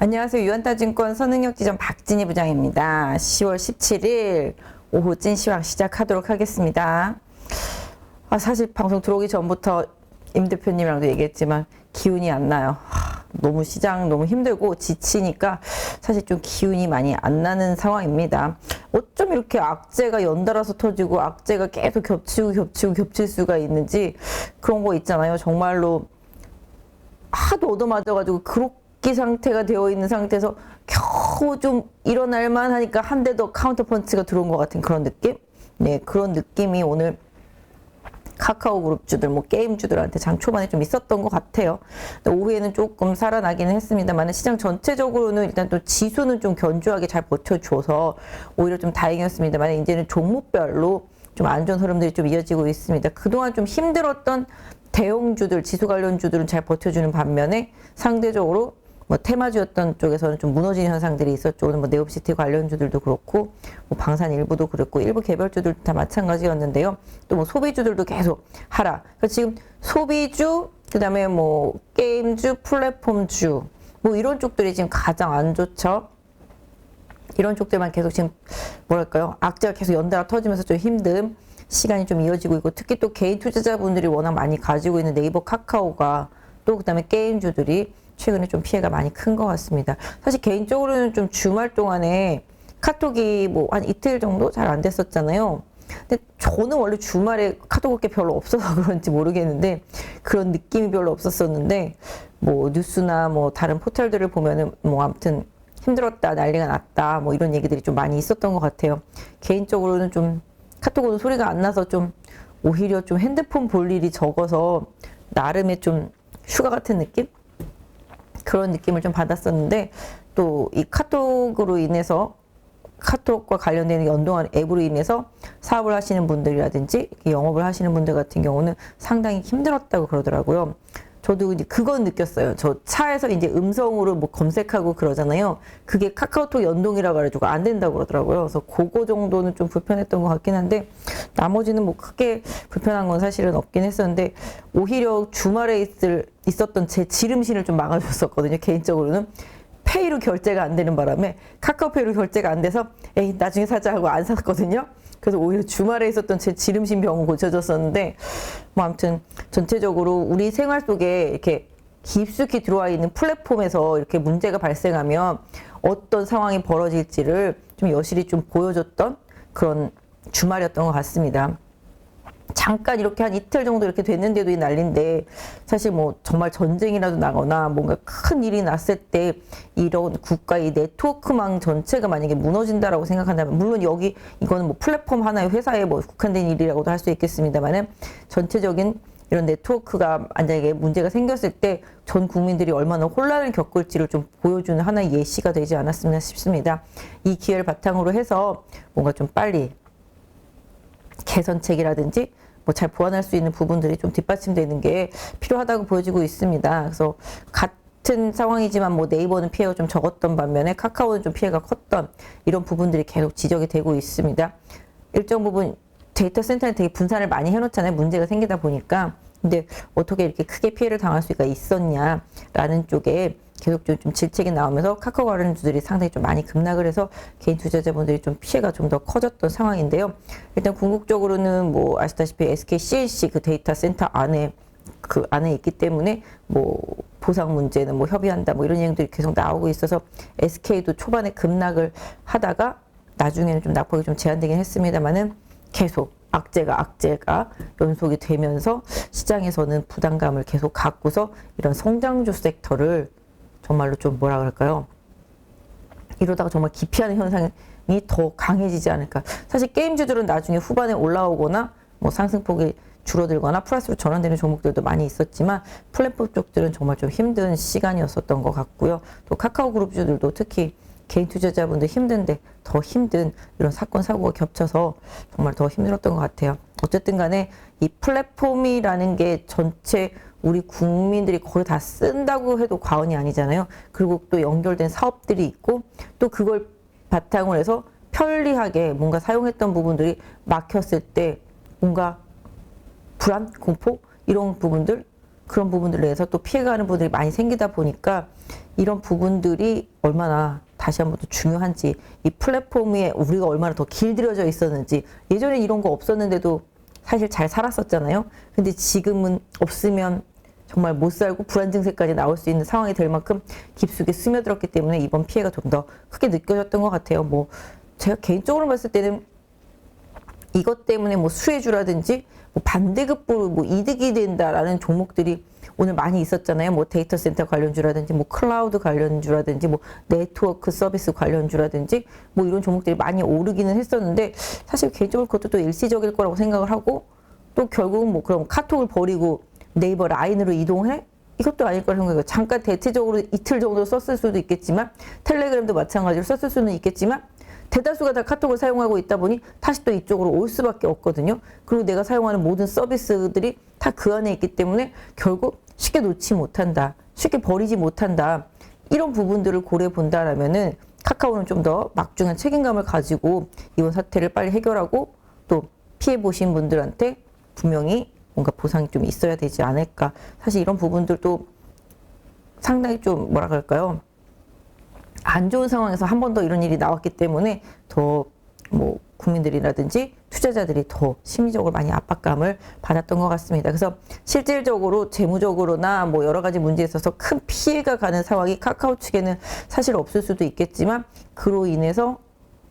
안녕하세요. 유한타증권 선흥역지점 박진희 부장입니다. 10월 17일 오후 찐시황 시작하도록 하겠습니다. 사실 방송 들어오기 전부터 임 대표님이랑도 얘기했지만 기운이 안 나요. 너무 시장 너무 힘들고 지치니까 사실 좀 기운이 많이 안 나는 상황입니다. 어쩜 이렇게 악재가 연달아서 터지고 악재가 계속 겹칠 수가 있는지 그런 거 있잖아요. 정말로 하도 얻어맞아가지고 그렇게 상태가 되어 있는 상태에서 겨우 좀 일어날만 하니까 한 대 더 카운터 펀치가 들어온 것 같은 그런 느낌? 네, 그런 느낌이 오늘 카카오 그룹주들, 게임주들한테 장 초반에 좀 있었던 것 같아요. 오후에는 조금 살아나기는 했습니다만 시장 전체적으로는 일단 또 지수는 좀 견조하게 잘 버텨줘서 오히려 좀 다행이었습니다만 이제는 종목별로 좀 안 좋은 흐름들이 좀 이어지고 있습니다. 그동안 좀 힘들었던 대형주들, 지수 관련주들은 잘 버텨주는 반면에 상대적으로 테마주였던 쪽에서는 좀 무너지는 현상들이 있었죠. 오늘 네오시티 관련주들도 그렇고, 방산 일부도 그랬고, 일부 개별주들도 다 마찬가지였는데요. 또 소비주들도 계속 하락. 그러니까 지금 소비주, 그 다음에 게임주, 플랫폼주, 이런 쪽들이 지금 가장 안 좋죠. 이런 쪽들만 계속 지금 뭐랄까요? 악재가 계속 연달아 터지면서 좀 힘든 시간이 좀 이어지고 있고, 특히 또 개인 투자자분들이 워낙 많이 가지고 있는 네이버, 카카오가 또 그다음에 게임주들이 최근에 좀 피해가 많이 큰 것 같습니다. 사실 개인적으로는 좀 주말 동안에 카톡이 한 이틀 정도 잘 안 됐었잖아요. 근데 저는 원래 주말에 카톡 올 게 별로 없어서 그런지 모르겠는데 그런 느낌이 별로 없었었는데 뉴스나 다른 포털들을 보면은 아무튼 힘들었다, 난리가 났다, 이런 얘기들이 좀 많이 있었던 것 같아요. 개인적으로는 좀 카톡 오는 소리가 안 나서 좀 오히려 좀 핸드폰 볼 일이 적어서 나름의 좀 휴가 같은 느낌? 그런 느낌을 좀 받았었는데 또 이 카톡으로 인해서 카톡과 관련되는 연동한 앱으로 인해서 사업을 하시는 분들이라든지 영업을 하시는 분들 같은 경우는 상당히 힘들었다고 그러더라고요. 저도 이제 그건 느꼈어요. 저 차에서 이제 음성으로 검색하고 그러잖아요. 그게 카카오톡 연동이라 가지고 안 된다고 그러더라고요. 그래서 그거 정도는 좀 불편했던 것 같긴 한데 나머지는 크게 불편한 건 사실은 없긴 했었는데 오히려 주말에 있었던 제 지름신을 좀 막아줬었거든요. 개인적으로는. 페이로 결제가 안 되는 바람에 카카오페이로 결제가 안 돼서 에이 나중에 사자 하고 안 샀거든요. 그래서 오히려 주말에 있었던 제 지름신 병은 고쳐졌었는데 아무튼 전체적으로 우리 생활 속에 이렇게 깊숙이 들어와 있는 플랫폼에서 이렇게 문제가 발생하면 어떤 상황이 벌어질지를 좀 여실히 좀 보여줬던 그런 주말이었던 것 같습니다. 잠깐 이렇게 한 이틀 정도 이렇게 됐는데도 이 난리인데 사실 정말 전쟁이라도 나거나 뭔가 큰 일이 났을 때 이런 국가의 네트워크망 전체가 만약에 무너진다라고 생각한다면 물론 이거는 플랫폼 하나의 회사에 국한된 일이라고도 할 수 있겠습니다만은 전체적인 이런 네트워크가 만약에 문제가 생겼을 때 전 국민들이 얼마나 혼란을 겪을지를 좀 보여주는 하나의 예시가 되지 않았으면 싶습니다. 이 기회를 바탕으로 해서 뭔가 좀 빨리 개선책이라든지 잘 보완할 수 있는 부분들이 좀 뒷받침되는 게 필요하다고 보여지고 있습니다. 그래서 같은 상황이지만 네이버는 피해가 좀 적었던 반면에 카카오는 좀 피해가 컸던 이런 부분들이 계속 지적이 되고 있습니다. 일정 부분 데이터 센터에 되게 분산을 많이 해놓잖아요. 문제가 생기다 보니까. 근데 어떻게 이렇게 크게 피해를 당할 수가 있었냐라는 쪽에 계속 좀 질책이 나오면서 카카오 관련주들이 상당히 좀 많이 급락을 해서 개인 투자자분들이 좀 피해가 좀 더 커졌던 상황인데요. 일단 궁극적으로는 아시다시피 SK CLC 그 데이터 센터 안에 있기 때문에 보상 문제는 협의한다 이런 내용들이 계속 나오고 있어서 SK도 초반에 급락을 하다가 나중에는 좀 낙폭이 좀 제한되긴 했습니다만은 계속 악재가 연속이 되면서 시장에서는 부담감을 계속 갖고서 이런 성장주 섹터를 정말로 좀 뭐라 그럴까요? 이러다가 정말 기피하는 현상이 더 강해지지 않을까. 사실 게임주들은 나중에 후반에 올라오거나 상승폭이 줄어들거나 플러스로 전환되는 종목들도 많이 있었지만 플랫폼 쪽들은 정말 좀 힘든 시간이었었던 것 같고요. 또 카카오 그룹주들도 특히 개인 투자자분들 힘든데 더 힘든 이런 사건 사고가 겹쳐서 정말 더 힘들었던 것 같아요. 어쨌든 간에 이 플랫폼이라는 게 전체 우리 국민들이 거의 다 쓴다고 해도 과언이 아니잖아요. 그리고 또 연결된 사업들이 있고 또 그걸 바탕으로 해서 편리하게 뭔가 사용했던 부분들이 막혔을 때 뭔가 불안, 공포 이런 부분들 그런 부분들에 대해서 또 피해가는 분들이 많이 생기다 보니까 이런 부분들이 얼마나 다시 한번 또 중요한지, 이 플랫폼에 우리가 얼마나 더 길들여져 있었는지, 예전에 이런 거 없었는데도 사실 잘 살았었잖아요. 근데 지금은 없으면 정말 못 살고 불안 증세까지 나올 수 있는 상황이 될 만큼 깊숙이 스며들었기 때문에 이번 피해가 좀 더 크게 느껴졌던 것 같아요. 뭐 제가 개인적으로 봤을 때는 이것 때문에 뭐 수혜주라든지 뭐 반대급부로 뭐 이득이 된다라는 종목들이 오늘 많이 있었잖아요. 뭐 데이터 센터 관련주라든지 뭐 클라우드 관련주라든지 뭐 네트워크 서비스 관련주라든지 뭐 이런 종목들이 많이 오르기는 했었는데, 사실 개인적으로 그것도 또 일시적일 거라고 생각을 하고, 또 결국은 뭐 그럼 카톡을 버리고 네이버 라인으로 이동해? 이것도 아닐 거라고 생각해요. 잠깐 대체적으로 이틀 정도 썼을 수도 있겠지만, 텔레그램도 마찬가지로 썼을 수는 있겠지만, 대다수가 다 카톡을 사용하고 있다 보니 다시 또 이쪽으로 올 수밖에 없거든요. 그리고 내가 사용하는 모든 서비스들이 다 그 안에 있기 때문에 결국 쉽게 놓지 못한다, 쉽게 버리지 못한다, 이런 부분들을 고려해 본다라면은 카카오는 좀 더 막중한 책임감을 가지고 이번 사태를 빨리 해결하고 또 피해 보신 분들한테 분명히 뭔가 보상이 좀 있어야 되지 않을까. 사실 이런 부분들도 상당히 좀 뭐라 그럴까요? 안 좋은 상황에서 한 번 더 이런 일이 나왔기 때문에 더 뭐 국민들이라든지 투자자들이 더 심리적으로 많이 압박감을 받았던 것 같습니다. 그래서 실질적으로 재무적으로나 뭐 여러 가지 문제에 있어서 큰 피해가 가는 상황이 카카오 측에는 사실 없을 수도 있겠지만, 그로 인해서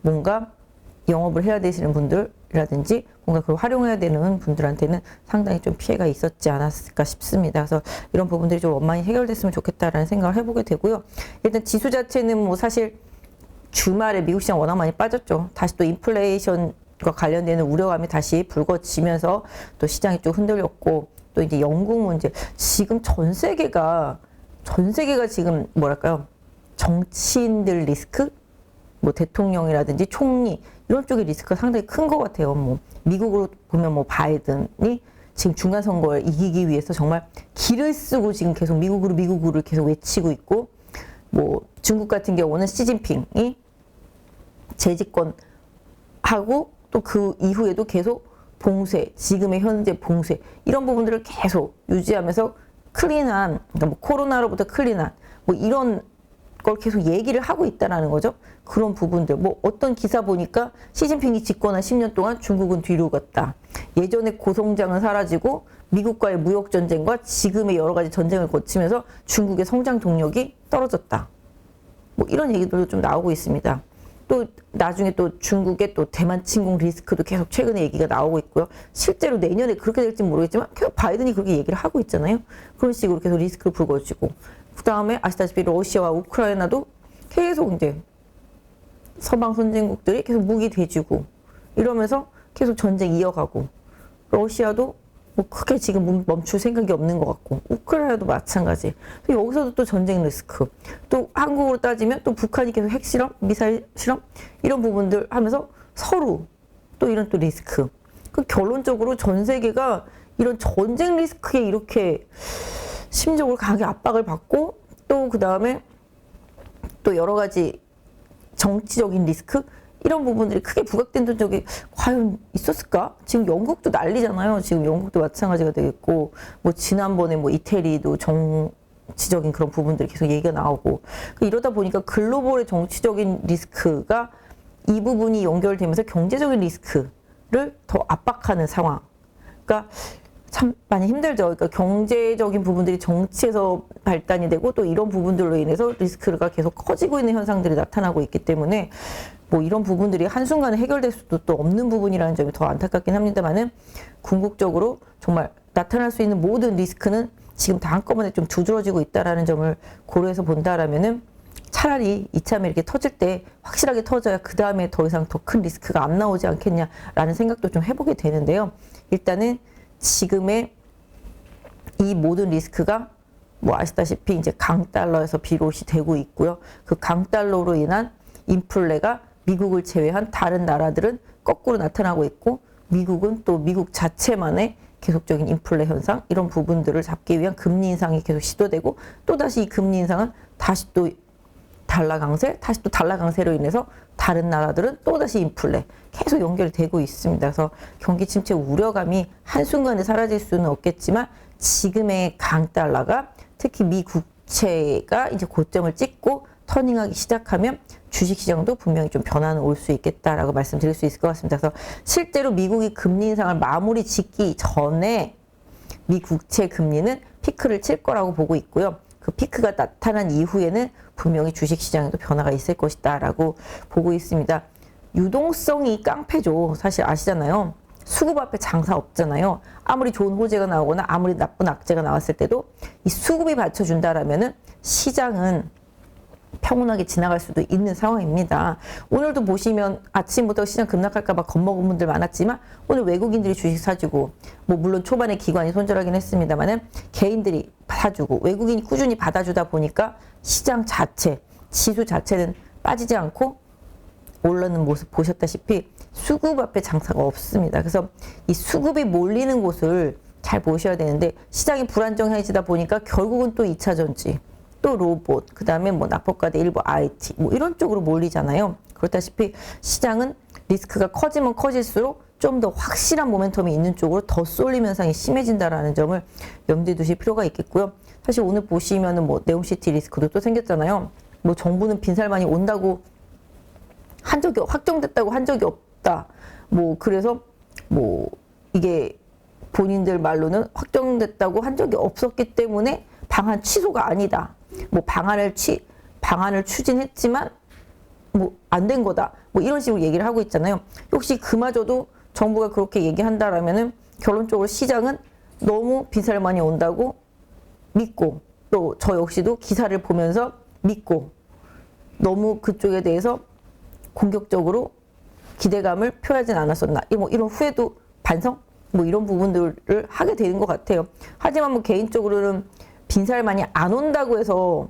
뭔가 영업을 해야 되시는 분들이라든지 뭔가 그걸 활용해야 되는 분들한테는 상당히 좀 피해가 있었지 않았을까 싶습니다. 그래서 이런 부분들이 좀 원만히 해결됐으면 좋겠다라는 생각을 해보게 되고요. 일단 지수 자체는 뭐 사실 주말에 미국 시장 워낙 많이 빠졌죠. 다시 또 인플레이션과 관련되는 우려감이 다시 불거지면서 또 시장이 좀 흔들렸고, 또 이제 영국 문제, 지금 전 세계가 지금 뭐랄까요, 정치인들 리스크, 뭐 대통령이라든지 총리 이런 쪽의 리스크가 상당히 큰 것 같아요. 뭐 미국으로 보면 뭐 바이든이 지금 중간 선거를 이기기 위해서 정말 기를 쓰고 지금 계속 미국으로 계속 외치고 있고, 뭐 중국 같은 경우는 시진핑이 재집권하고 또 그 이후에도 계속 봉쇄, 지금의 현재 봉쇄 이런 부분들을 계속 유지하면서 클린한, 그러니까 뭐 코로나로부터 클린한 뭐 이런 걸 계속 얘기를 하고 있다라는 거죠. 그런 부분들, 뭐 어떤 기사 보니까 시진핑이 집권한 10년 동안 중국은 뒤로 갔다. 예전에 고성장은 사라지고 미국과의 무역 전쟁과 지금의 여러 가지 전쟁을 거치면서 중국의 성장 동력이 떨어졌다. 뭐 이런 얘기들도 좀 나오고 있습니다. 또 나중에 또 중국의 또 대만 침공 리스크도 계속 최근에 얘기가 나오고 있고요. 실제로 내년에 그렇게 될지 모르겠지만 계속 바이든이 그렇게 얘기를 하고 있잖아요. 그런 식으로 계속 리스크를 불거지고, 그 다음에 아시다시피 러시아와 우크라이나도 계속 이제 서방 선진국들이 계속 무기 대주고 이러면서 계속 전쟁 이어가고, 러시아도 뭐 크게 지금 멈출 생각이 없는 것 같고, 우크라이나도 마찬가지. 여기서도 또 전쟁 리스크, 또 한국으로 따지면 또 북한이 계속 핵실험, 미사일 실험 이런 부분들 하면서 서로 또 이런 또 리스크. 그 결론적으로 전 세계가 이런 전쟁 리스크에 이렇게 심적으로 강하게 압박을 받고, 또 그 다음에 또 여러 가지 정치적인 리스크 이런 부분들이 크게 부각된 적이 과연 있었을까? 지금 영국도 난리잖아요. 지금 영국도 마찬가지가 되겠고, 뭐 지난번에 뭐 이태리도 정치적인 그런 부분들이 계속 얘기가 나오고, 이러다 보니까 글로벌의 정치적인 리스크가 이 부분이 연결되면서 경제적인 리스크를 더 압박하는 상황. 그러니까 참 많이 힘들죠. 그러니까 경제적인 부분들이 정치에서 발단이 되고, 또 이런 부분들로 인해서 리스크가 계속 커지고 있는 현상들이 나타나고 있기 때문에 뭐 이런 부분들이 한순간에 해결될 수도 또 없는 부분이라는 점이 더 안타깝긴 합니다만은, 궁극적으로 정말 나타날 수 있는 모든 리스크는 지금 다 한꺼번에 좀 두드러지고 있다라는 점을 고려해서 본다라면은, 차라리 이참에 이렇게 터질 때 확실하게 터져야 그 다음에 더 이상 더 큰 리스크가 안 나오지 않겠냐라는 생각도 좀 해보게 되는데요. 일단은 지금의 이 모든 리스크가 뭐 아시다시피 이제 강달러에서 비롯이 되고 있고요. 그 강달러로 인한 인플레가 미국을 제외한 다른 나라들은 거꾸로 나타나고 있고, 미국은 또 미국 자체만의 계속적인 인플레 현상 이런 부분들을 잡기 위한 금리 인상이 계속 시도되고, 또다시 이 금리 인상은 다시 또 달러 강세로 인해서 다른 나라들은 또다시 인플레 계속 연결되고 있습니다. 그래서 경기 침체 우려감이 한순간에 사라질 수는 없겠지만 지금의 강달러가 특히 미 국채가 이제 고점을 찍고 터닝하기 시작하면 주식시장도 분명히 좀 변화는 올 수 있겠다라고 말씀드릴 수 있을 것 같습니다. 그래서 실제로 미국이 금리 인상을 마무리 짓기 전에 미 국채 금리는 피크를 칠 거라고 보고 있고요. 그 피크가 나타난 이후에는 분명히 주식시장에도 변화가 있을 것이다 라고 보고 있습니다. 유동성이 깡패죠. 사실 아시잖아요. 수급 앞에 장사 없잖아요. 아무리 좋은 호재가 나오거나 아무리 나쁜 악재가 나왔을 때도 이 수급이 받쳐준다라면은 시장은 평온하게 지나갈 수도 있는 상황입니다. 오늘도 보시면 아침부터 시장 급락할까봐 겁먹은 분들 많았지만 오늘 외국인들이 주식 사주고 뭐 물론 초반에 기관이 손절하긴 했습니다만은 개인들이 사주고 외국인이 꾸준히 받아주다 보니까 시장 자체, 지수 자체는 빠지지 않고 올라오는 모습 보셨다시피 수급 앞에 장사가 없습니다. 그래서 이 수급이 몰리는 곳을 잘 보셔야 되는데 시장이 불안정해지다 보니까 결국은 또 2차 전지 또 로봇, 그 다음에 뭐 납법과대 일부 IT, 뭐 이런 쪽으로 몰리잖아요. 그렇다시피 시장은 리스크가 커지면 커질수록 좀 더 확실한 모멘텀이 있는 쪽으로 더 쏠림 현상이 심해진다라는 점을 염두에 두실 필요가 있겠고요. 사실 오늘 보시면은 뭐 네옴시티 리스크도 또 생겼잖아요. 뭐 정부는 빈살만이 온다고 한 적이 확정됐다고 한 적이 없다. 뭐 그래서 뭐 이게 본인들 말로는 확정됐다고 한 적이 없었기 때문에 방한 취소가 아니다. 뭐 방안을 추진했지만 뭐 안 된 거다. 뭐 이런 식으로 얘기를 하고 있잖아요. 혹시 그마저도 정부가 그렇게 얘기한다라면은 결론적으로 시장은 너무 빈살만이 온다고 믿고 또 저 역시도 기사를 보면서 믿고 너무 그쪽에 대해서 공격적으로 기대감을 표하진 않았었나. 뭐 이런 후회도 반성? 뭐 이런 부분들을 하게 되는 것 같아요. 하지만 뭐 개인적으로는 빈살만이 안 온다고 해서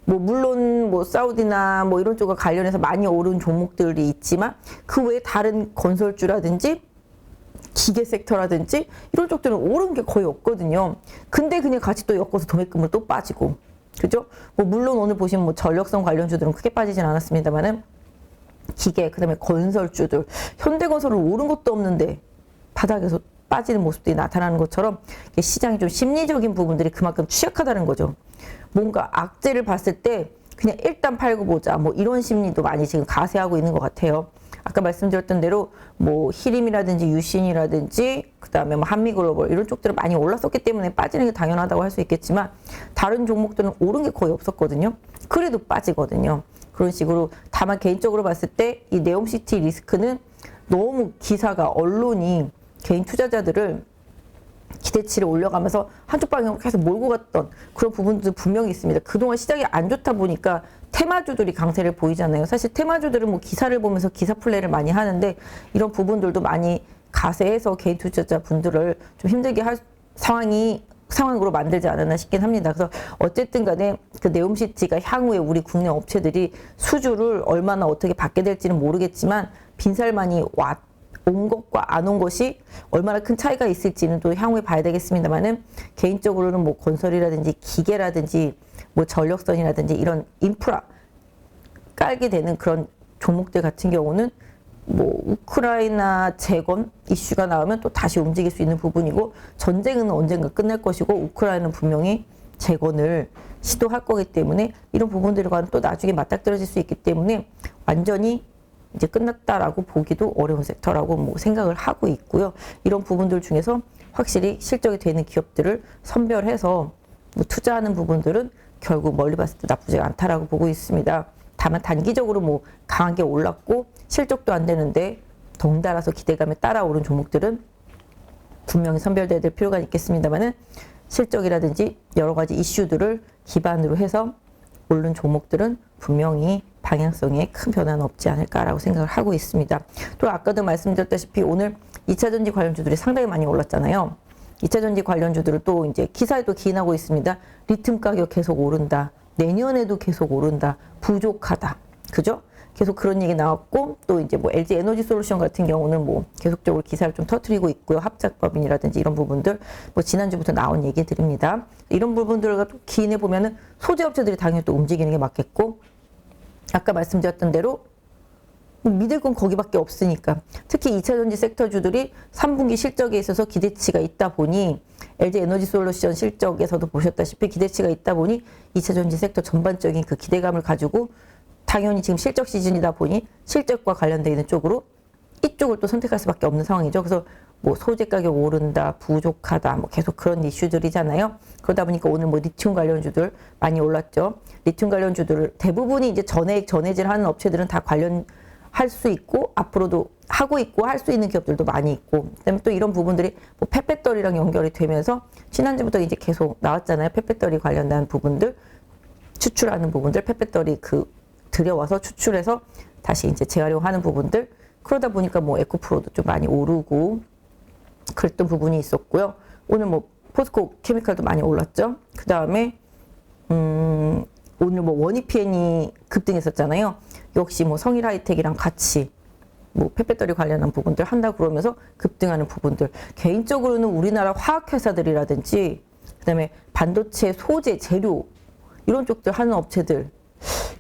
뭐 물론 뭐 사우디나 뭐 이런 쪽과 관련해서 많이 오른 종목들이 있지만 그 외에 다른 건설주라든지 기계 섹터라든지 이런 쪽들은 오른 게 거의 없거든요. 근데 그냥 같이 또 엮어서 도매금으로 또 빠지고 그죠? 뭐 물론 오늘 보시면 뭐 전력성 관련주들은 크게 빠지진 않았습니다만은 기계 그다음에 건설주들 현대건설은 오른 것도 없는데 바닥에서 빠지는 모습들이 나타나는 것처럼 시장이 좀 심리적인 부분들이 그만큼 취약하다는 거죠. 뭔가 악재를 봤을 때 그냥 일단 팔고 보자 뭐 이런 심리도 많이 지금 가세하고 있는 것 같아요. 아까 말씀드렸던 대로 뭐 히림이라든지 유신이라든지 그다음에 뭐 한미글로벌 이런 쪽들은 많이 올랐었기 때문에 빠지는 게 당연하다고 할 수 있겠지만 다른 종목들은 오른 게 거의 없었거든요. 그래도 빠지거든요. 그런 식으로 다만 개인적으로 봤을 때 이 네옴시티 리스크는 너무 기사가 언론이 개인 투자자들을 기대치를 올려가면서 한쪽 방향으로 계속 몰고 갔던 그런 부분도 분명히 있습니다. 그동안 시장이 안 좋다 보니까 테마주들이 강세를 보이잖아요. 사실 테마주들은 뭐 기사를 보면서 기사 플레이를 많이 하는데 이런 부분들도 많이 가세해서 개인 투자자 분들을 좀 힘들게 할 상황으로 만들지 않았나 싶긴 합니다. 그래서 어쨌든 간에 그 네옴시티가 향후에 우리 국내 업체들이 수주를 얼마나 어떻게 받게 될지는 모르겠지만 빈살만이 온 것과 안 온 것이 얼마나 큰 차이가 있을지는 또 향후에 봐야 되겠습니다만은 개인적으로는 뭐 건설이라든지 기계라든지 뭐 전력선이라든지 이런 인프라 깔게 되는 그런 종목들 같은 경우는 뭐 우크라이나 재건 이슈가 나오면 또 다시 움직일 수 있는 부분이고 전쟁은 언젠가 끝날 것이고 우크라이나는 분명히 재건을 시도할 거기 때문에 이런 부분들과는 또 나중에 맞닥뜨려질 수 있기 때문에 완전히 이제 끝났다라고 보기도 어려운 섹터라고 뭐 생각을 하고 있고요. 이런 부분들 중에서 확실히 실적이 되는 기업들을 선별해서 뭐 투자하는 부분들은 결국 멀리 봤을 때 나쁘지 않다라고 보고 있습니다. 다만 단기적으로 뭐 강하게 올랐고 실적도 안 되는데 덩달아서 기대감에 따라오른 종목들은 분명히 선별돼야 될 필요가 있겠습니다만은 실적이라든지 여러 가지 이슈들을 기반으로 해서 오른 종목들은 분명히 방향성에 큰 변화는 없지 않을까라고 생각을 하고 있습니다. 또 아까도 말씀드렸다시피 오늘 2차전지 관련주들이 상당히 많이 올랐잖아요. 2차전지 관련주들을 또 이제 기사에도 기인하고 있습니다. 리튬 가격 계속 오른다. 내년에도 계속 오른다. 부족하다. 그죠? 계속 그런 얘기 나왔고 또 이제 뭐 LG 에너지 솔루션 같은 경우는 뭐 계속적으로 기사를 좀 터뜨리고 있고요. 합작법인이라든지 이런 부분들 뭐 지난주부터 나온 얘기들입니다. 이런 부분들과 또 기인해 보면은 소재 업체들이 당연히 또 움직이는 게 맞겠고 아까 말씀드렸던 대로 믿을 건 거기밖에 없으니까 특히 2차전지 섹터주들이 3분기 실적에 있어서 기대치가 있다 보니 LG 에너지 솔루션 실적에서도 보셨다시피 기대치가 있다 보니 2차 전지 섹터 전반적인 그 기대감을 가지고 당연히 지금 실적 시즌이다 보니 실적과 관련되어 있는 쪽으로 이쪽을 또 선택할 수밖에 없는 상황이죠. 그래서 뭐 소재 가격 오른다, 부족하다, 뭐 계속 그런 이슈들이잖아요. 그러다 보니까 오늘 뭐 리튬 관련주들 많이 올랐죠. 리튬 관련주들을 대부분이 이제 전해액, 전해질 하는 업체들은 다 관련할 수 있고 앞으로도 하고 있고 할 수 있는 기업들도 많이 있고, 그다음에 또 이런 부분들이 뭐 펫배터리랑 연결이 되면서 지난주부터 이제 계속 나왔잖아요. 펫배터리 관련된 부분들, 추출하는 부분들, 펫배터리 그 들여와서 추출해서 다시 이제 재활용하는 부분들. 그러다 보니까 뭐 에코프로도 좀 많이 오르고 그랬던 부분이 있었고요. 오늘 뭐 포스코 케미칼도 많이 올랐죠. 그 다음에 오늘 뭐 원이피엔이 급등했었잖아요. 역시 뭐 성일하이텍이랑 같이 뭐 펫배터리 관련한 부분들 한다 그러면서 급등하는 부분들. 개인적으로는 우리나라 화학회사들이라든지 그다음에 반도체 소재 재료 이런 쪽들 하는 업체들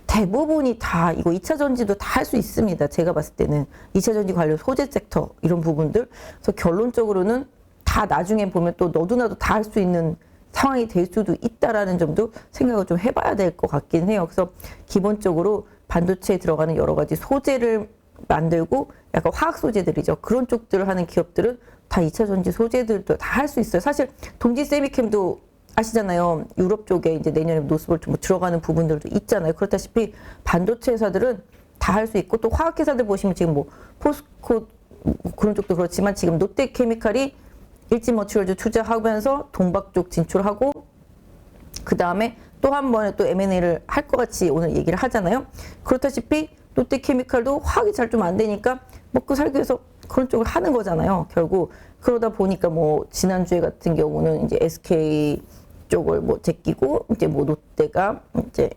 대부분이 다 이거 2차 전지도 다 할 수 있습니다. 제가 봤을 때는 2차 전지 관련 소재 섹터 이런 부분들. 그래서 결론적으로는 다 나중에 보면 또 너도 나도 다 할 수 있는 상황이 될 수도 있다라는 점도 생각을 좀 해봐야 될 것 같긴 해요. 그래서 기본적으로 반도체에 들어가는 여러 가지 소재를 만들고 약간 화학 소재들이죠. 그런 쪽들을 하는 기업들은 다 2차 전지 소재들도 다 할 수 있어요. 사실 동지 세미캠도 아시잖아요. 유럽 쪽에 이제 내년에 노스볼트 뭐 들어가는 부분들도 있잖아요. 그렇다시피 반도체 회사들은 다 할 수 있고 또 화학 회사들 보시면 지금 뭐 포스코 그런 쪽도 그렇지만 지금 롯데케미칼이 일진머티리얼즈 투자하면서 동박 쪽 진출하고 그 다음에 또 한 번에 또 M&A를 할 것 같이 오늘 얘기를 하잖아요. 그렇다시피 롯데케미칼도 화학이 잘 좀 안 되니까 먹고 살기 위해서 그런 쪽을 하는 거잖아요. 결국 그러다 보니까 뭐 지난주에 같은 경우는 이제 SK 쪽을 뭐 제끼고 이제 뭐 롯데가 이제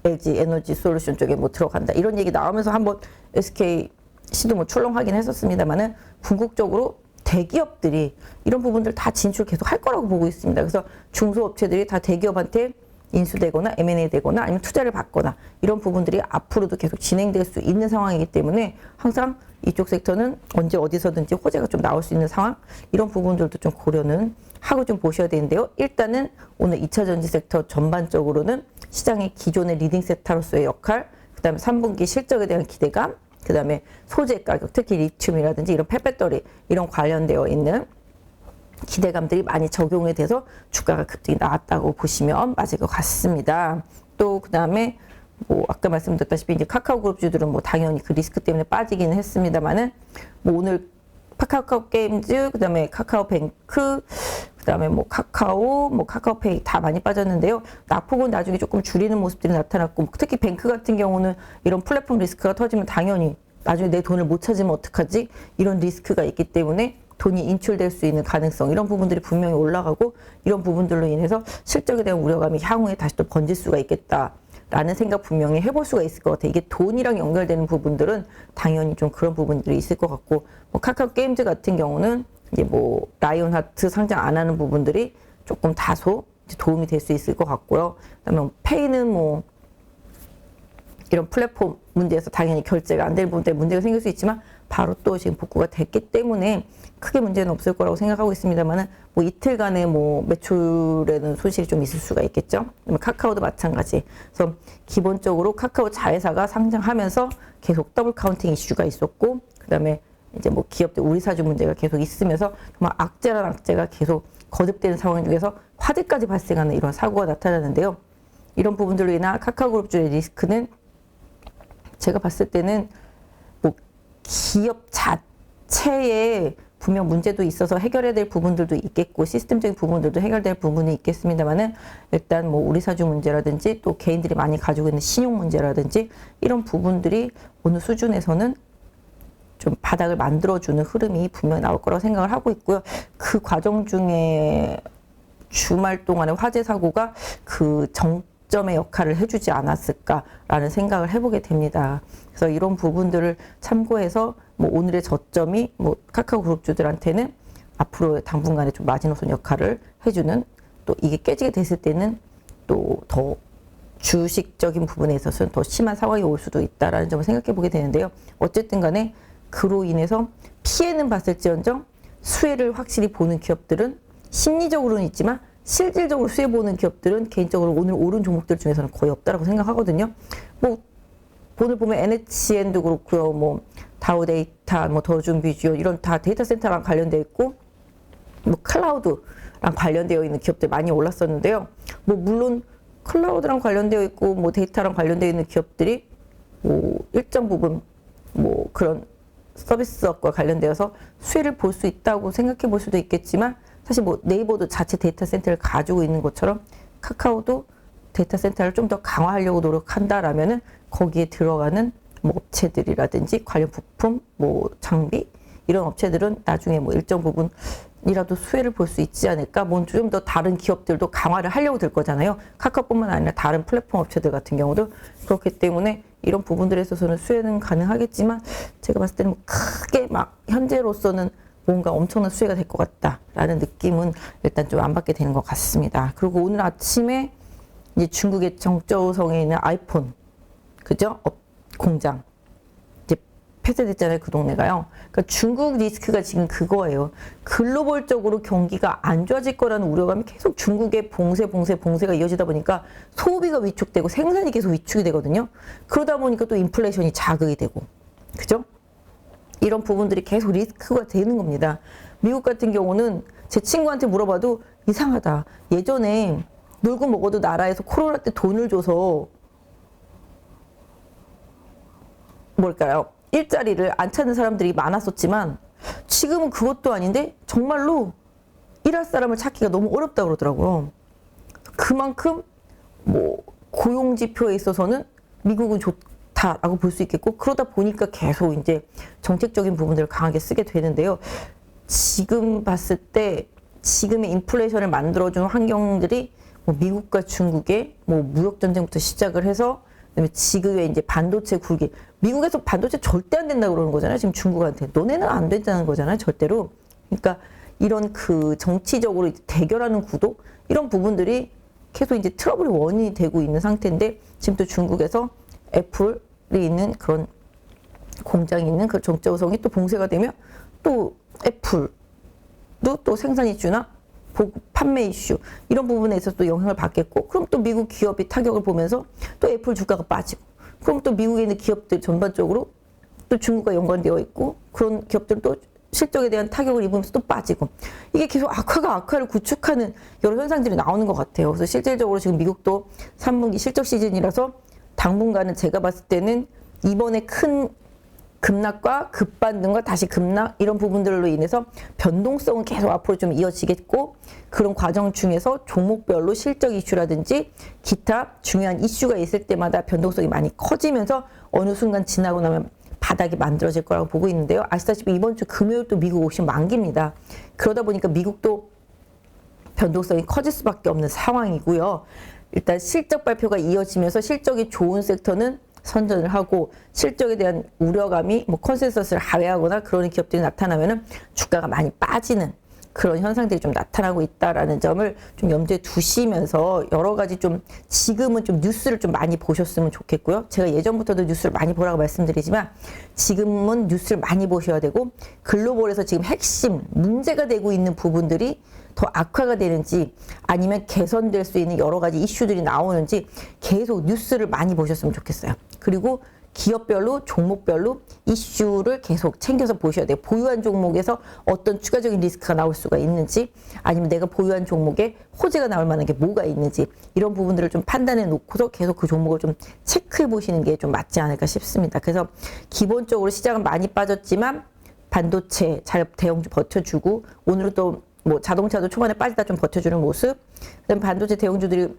LG 에너지 솔루션 쪽에 뭐 들어간다 이런 얘기 나오면서 한번 SK씨도 뭐 출렁하긴 했었습니다만은 궁극적으로 대기업들이 이런 부분들 다 진출 계속 할 거라고 보고 있습니다. 그래서 중소업체들이 다 대기업한테 인수되거나 M&A 되거나 아니면 투자를 받거나 이런 부분들이 앞으로도 계속 진행될 수 있는 상황이기 때문에 항상 이쪽 섹터는 언제 어디서든지 호재가 좀 나올 수 있는 상황 이런 부분들도 좀 고려는 하고 좀 보셔야 되는데요. 일단은 오늘 2차 전지 섹터 전반적으로는 시장의 기존의 리딩 섹터로서의 역할, 그 다음에 3분기 실적에 대한 기대감, 그 다음에 소재 가격, 특히 리튬이라든지 이런 펫배터리 이런 관련되어 있는 기대감들이 많이 적용이 돼서 주가가 급등이 나왔다고 보시면 맞을 것 같습니다. 또 그 다음에 뭐 아까 말씀드렸다시피 이제 카카오그룹주들은 뭐 당연히 그 리스크 때문에 빠지기는 했습니다만은 뭐 오늘 카카오 게임즈, 그 다음에 카카오뱅크, 그 다음에 뭐 카카오, 뭐 카카오페이 다 많이 빠졌는데요. 낙폭은 나중에 조금 줄이는 모습들이 나타났고, 특히 뱅크 같은 경우는 이런 플랫폼 리스크가 터지면 당연히 나중에 내 돈을 못 찾으면 어떡하지? 이런 리스크가 있기 때문에 돈이 인출될 수 있는 가능성, 이런 부분들이 분명히 올라가고, 이런 부분들로 인해서 실적에 대한 우려감이 향후에 다시 또 번질 수가 있겠다. 라는 생각 분명히 해볼 수가 있을 것 같아요. 이게 돈이랑 연결되는 부분들은 당연히 좀 그런 부분들이 있을 것 같고, 뭐 카카오 게임즈 같은 경우는 이제 뭐 라이온하트 상장 안 하는 부분들이 조금 다소 이제 도움이 될 수 있을 것 같고요. 그다음에 페이는 뭐 이런 플랫폼 문제에서 당연히 결제가 안 될 부분에 문제가 생길 수 있지만 바로 또 지금 복구가 됐기 때문에 크게 문제는 없을 거라고 생각하고 있습니다만은 뭐 이틀간의 뭐 매출에는 손실이 좀 있을 수가 있겠죠. 카카오도 마찬가지. 그래서 기본적으로 카카오 자회사가 상장하면서 계속 더블 카운팅 이슈가 있었고, 그다음에 이제 뭐 기업들 우리 사주 문제가 계속 있으면서 정말 악재란 악재가 계속 거듭되는 상황 중에서 화재까지 발생하는 이런 사고가 나타나는데요. 이런 부분들로 인한 카카오그룹주의 리스크는 제가 봤을 때는 뭐 기업 자체에 분명 문제도 있어서 해결해야 될 부분들도 있겠고 시스템적인 부분들도 해결될 부분이 있겠습니다만은 일단 뭐 우리 사주 문제라든지 또 개인들이 많이 가지고 있는 신용 문제라든지 이런 부분들이 어느 수준에서는 좀 바닥을 만들어주는 흐름이 분명히 나올 거라고 생각을 하고 있고요. 그 과정 중에 주말 동안의 화재 사고가 그 정점의 역할을 해주지 않았을까라는 생각을 해보게 됩니다. 그래서 이런 부분들을 참고해서 뭐 오늘의 저점이 뭐 카카오 그룹주들한테는 앞으로 당분간에 좀 마지노선 역할을 해주는, 또 이게 깨지게 됐을 때는 또 더 주식적인 부분에 있어서는 더 심한 상황이 올 수도 있다라는 점을 생각해 보게 되는데요. 어쨌든 간에 그로 인해서 피해는 봤을지언정 수혜를 확실히 보는 기업들은 심리적으로는 있지만 실질적으로 수혜 보는 기업들은 개인적으로 오늘 오른 종목들 중에서는 거의 없다라고 생각하거든요. 뭐 오늘 보면 NHN도 그렇고요. 뭐 다우데이터, 뭐 더준비주얼 이런 다 데이터 센터랑 관련되어 있고 뭐 클라우드랑 관련되어 있는 기업들 많이 올랐었는데요. 뭐 물론 클라우드랑 관련되어 있고 뭐 데이터랑 관련되어 있는 기업들이 뭐 일정 부분 뭐 그런 서비스업과 관련되어서 수혜를 볼 수 있다고 생각해 볼 수도 있겠지만 사실 뭐 네이버도 자체 데이터 센터를 가지고 있는 것처럼 카카오도 데이터 센터를 좀 더 강화하려고 노력한다라면은 거기에 들어가는 뭐 업체들이라든지 관련 부품, 뭐 장비 이런 업체들은 나중에 뭐 일정 부분이라도 수혜를 볼 수 있지 않을까? 뭐 좀 더 다른 기업들도 강화를 하려고 들 거잖아요. 카카오뿐만 아니라 다른 플랫폼 업체들 같은 경우도 그렇기 때문에 이런 부분들에 있어서는 수혜는 가능하겠지만 제가 봤을 때는 크게 막 현재로서는 뭔가 엄청난 수혜가 될 것 같다라는 느낌은 일단 좀 안 받게 되는 것 같습니다. 그리고 오늘 아침에 이제 중국의 정저우성에 있는 아이폰, 그죠? 공장. 이제 폐쇄됐잖아요. 그 동네가요. 그러니까 중국 리스크가 지금 그거예요. 글로벌적으로 경기가 안 좋아질 거라는 우려감이 계속 중국의 봉쇄가 이어지다 보니까 소비가 위축되고 생산이 계속 위축이 되거든요. 그러다 보니까 또 인플레이션이 자극이 되고. 그죠? 이런 부분들이 계속 리스크가 되는 겁니다. 미국 같은 경우는 제 친구한테 물어봐도 이상하다. 예전에 놀고 먹어도 나라에서 코로나 때 돈을 줘서 뭘까요? 일자리를 안 찾는 사람들이 많았었지만 지금은 그것도 아닌데 정말로 일할 사람을 찾기가 너무 어렵다 그러더라고요. 그만큼 뭐 고용 지표에 있어서는 미국은 좋다라고 볼 수 있겠고 그러다 보니까 계속 이제 정책적인 부분들을 강하게 쓰게 되는데요. 지금 봤을 때 지금의 인플레이션을 만들어주는 환경들이 뭐 미국과 중국의 뭐 무역 전쟁부터 시작을 해서 그다음에 지금의 이제 반도체 굴기 미국에서 반도체 절대 안 된다고 그러는 거잖아요. 지금 중국한테 너네는 안 된다는 거잖아요. 절대로. 그러니까 이런 그 정치적으로 대결하는 구도 이런 부분들이 계속 이제 트러블의 원인이 되고 있는 상태인데 지금 또 중국에서 애플이 있는 그런 공장이 있는 그 정저우성이 또 봉쇄가 되면 또 애플도 또 생산 이슈나 보급 판매 이슈 이런 부분에 있어서 또 영향을 받겠고 그럼 또 미국 기업이 타격을 보면서 또 애플 주가가 빠지고 그럼 또 미국에 있는 기업들 전반적으로 또 중국과 연관되어 있고 그런 기업들도 실적에 대한 타격을 입으면서 또 빠지고 이게 계속 악화를 구축하는 여러 현상들이 나오는 것 같아요. 그래서 실질적으로 지금 미국도 3분기 실적 시즌이라서 당분간은 제가 봤을 때는 이번에 큰 급락과 급반등과 다시 급락 이런 부분들로 인해서 변동성은 계속 앞으로 좀 이어지겠고 그런 과정 중에서 종목별로 실적 이슈라든지 기타 중요한 이슈가 있을 때마다 변동성이 많이 커지면서 어느 순간 지나고 나면 바닥이 만들어질 거라고 보고 있는데요. 아시다시피 이번 주 금요일 또 미국 오신 만기입니다. 그러다 보니까 미국도 변동성이 커질 수밖에 없는 상황이고요. 일단 실적 발표가 이어지면서 실적이 좋은 섹터는 선전을 하고 실적에 대한 우려감이 뭐 컨센서스를 하회하거나 그런 기업들이 나타나면은 주가가 많이 빠지는 그런 현상들이 좀 나타나고 있다라는 점을 좀 염두에 두시면서 여러 가지 좀 지금은 좀 뉴스를 좀 많이 보셨으면 좋겠고요. 제가 예전부터도 뉴스를 많이 보라고 말씀드리지만 지금은 뉴스를 많이 보셔야 되고 글로벌에서 지금 핵심 문제가 되고 있는 부분들이 더 악화가 되는지 아니면 개선될 수 있는 여러 가지 이슈들이 나오는지 계속 뉴스를 많이 보셨으면 좋겠어요. 그리고 기업별로 종목별로 이슈를 계속 챙겨서 보셔야 돼요. 보유한 종목에서 어떤 추가적인 리스크가 나올 수가 있는지 아니면 내가 보유한 종목에 호재가 나올 만한 게 뭐가 있는지 이런 부분들을 좀 판단해 놓고서 계속 그 종목을 좀 체크해 보시는 게 좀 맞지 않을까 싶습니다. 그래서 기본적으로 시장은 많이 빠졌지만 반도체 잘 대형주 버텨주고 오늘은 또 뭐 자동차도 초반에 빠지다 좀 버텨주는 모습 그다음에 반도체 대형주들이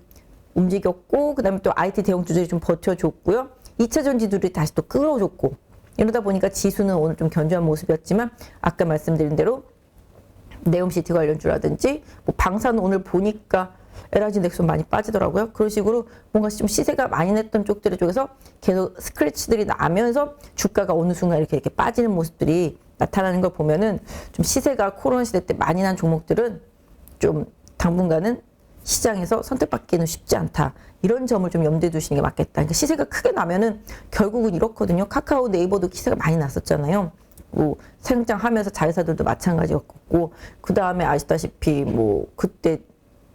움직였고 그다음에 또 IT 대형주들이 좀 버텨줬고요. 2차 전지들이 다시 또 끌어줬고 이러다 보니까 지수는 오늘 좀 견조한 모습이었지만 아까 말씀드린 대로 네옴시티 관련주라든지 뭐 방사는 오늘 보니까 LRG 넥슨 많이 빠지더라고요. 그런 식으로 뭔가 좀 시세가 많이 냈던 쪽들 쪽에서 계속 스크래치들이 나면서 주가가 어느 순간 이렇게 빠지는 모습들이 나타나는 걸 보면은 좀 시세가 코로나 시대 때 많이 난 종목들은 좀 당분간은 시장에서 선택받기는 쉽지 않다. 이런 점을 좀 염두에 두시는 게 맞겠다. 그러니까 시세가 크게 나면은 결국은 이렇거든요. 카카오 네이버도 시세가 많이 났었잖아요. 뭐 생장하면서 자회사들도 마찬가지였고, 그 다음에 아시다시피 뭐 그때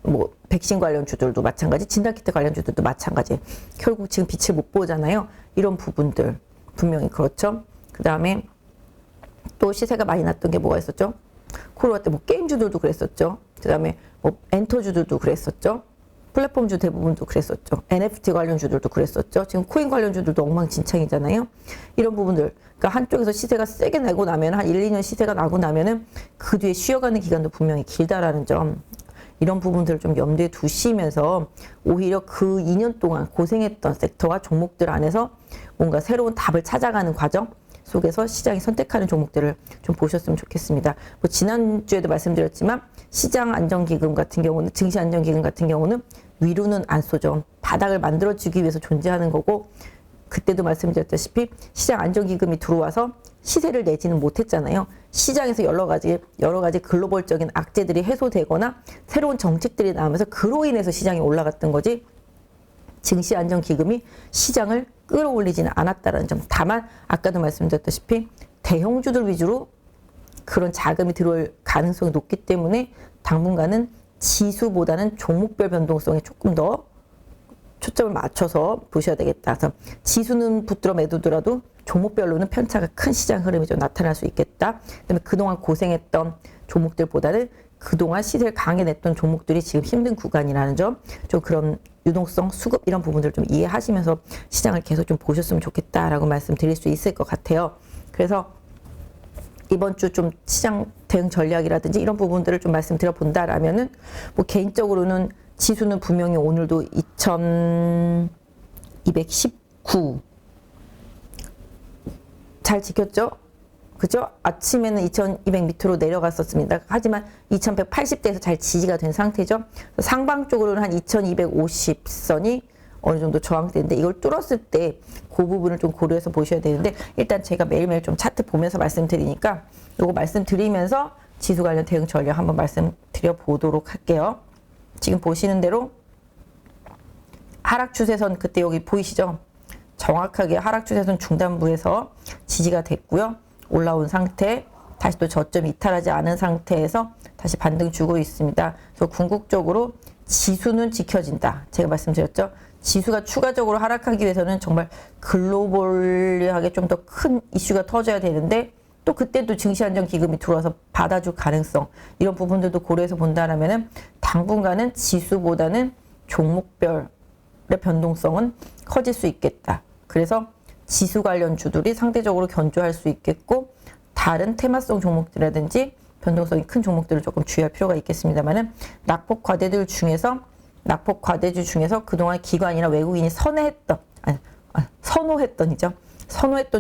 뭐 백신 관련주들도 마찬가지, 진단키트 관련주들도 마찬가지. 결국 지금 빛을 못 보잖아요. 이런 부분들 분명히 그렇죠. 그 다음에 또 시세가 많이 났던 게 뭐가 있었죠? 코로나 때 뭐 게임주들도 그랬었죠. 그 다음에 뭐 엔터주들도 그랬었죠. 플랫폼주 대부분도 그랬었죠. NFT 관련주들도 그랬었죠. 지금 코인 관련주들도 엉망진창이잖아요. 이런 부분들, 그러니까 한쪽에서 시세가 세게 나고 나면 한 1, 2년 시세가 나고 나면은 그 뒤에 쉬어가는 기간도 분명히 길다라는 점, 이런 부분들을 좀 염두에 두시면서 오히려 그 2년 동안 고생했던 섹터와 종목들 안에서 뭔가 새로운 답을 찾아가는 과정 속에서 시장이 선택하는 종목들을 좀 보셨으면 좋겠습니다. 뭐 지난주에도 말씀드렸지만 시장안정기금 같은 경우는, 증시안정기금 같은 경우는 위로는 안 쏘죠. 바닥을 만들어주기 위해서 존재하는 거고, 그때도 말씀드렸다시피 시장안정기금이 들어와서 시세를 내지는 못했잖아요. 시장에서 여러 가지 글로벌적인 악재들이 해소되거나 새로운 정책들이 나오면서 그로 인해서 시장이 올라갔던 거지, 증시안정기금이 시장을 끌어올리지는 않았다는 점. 다만 아까도 말씀드렸다시피 대형주들 위주로 그런 자금이 들어올 가능성이 높기 때문에 당분간은 지수보다는 종목별 변동성에 조금 더 초점을 맞춰서 보셔야 되겠다. 그래서 지수는 붙들어 매도더라도 종목별로는 편차가 큰 시장 흐름이 좀 나타날 수 있겠다. 그다음에 그동안 고생했던 종목들보다는 그동안 시세를 강하게 냈던 종목들이 지금 힘든 구간이라는 점, 좀 그런 유동성, 수급 이런 부분들을 좀 이해하시면서 시장을 계속 좀 보셨으면 좋겠다라고 말씀드릴 수 있을 것 같아요. 그래서 이번 주 좀 시장 대응 전략이라든지 이런 부분들을 좀 말씀드려 본다라면은, 뭐 개인적으로는 지수는 분명히 오늘도 2219 잘 지켰죠? 그죠? 아침에는 2200 밑으로 내려갔었습니다. 하지만 2180대에서 잘 지지가 된 상태죠. 상방 쪽으로는 한 2250선이 어느 정도 저항대인데, 이걸 뚫었을 때 그 부분을 좀 고려해서 보셔야 되는데, 일단 제가 매일매일 좀 차트 보면서 말씀드리니까 요거 말씀드리면서 지수 관련 대응 전략 한번 말씀드려 보도록 할게요. 지금 보시는 대로 하락 추세선, 그때 여기 보이시죠? 정확하게 하락 추세선 중단부에서 지지가 됐고요. 올라온 상태, 다시 또 저점 이탈하지 않은 상태에서 다시 반등 주고 있습니다. 그래서 궁극적으로 지수는 지켜진다. 제가 말씀드렸죠. 지수가 추가적으로 하락하기 위해서는 정말 글로벌하게 좀 더 큰 이슈가 터져야 되는데, 또 그때도 증시안정기금이 들어와서 받아줄 가능성, 이런 부분들도 고려해서 본다라면은 당분간은 지수보다는 종목별의 변동성은 커질 수 있겠다. 그래서 지수 관련주들이 상대적으로 견조할 수 있겠고, 다른 테마성 종목들이라든지 변동성이 큰 종목들을 조금 주의할 필요가 있겠습니다만은, 낙폭 과대주 중에서 그동안 기관이나 외국인이 선호했던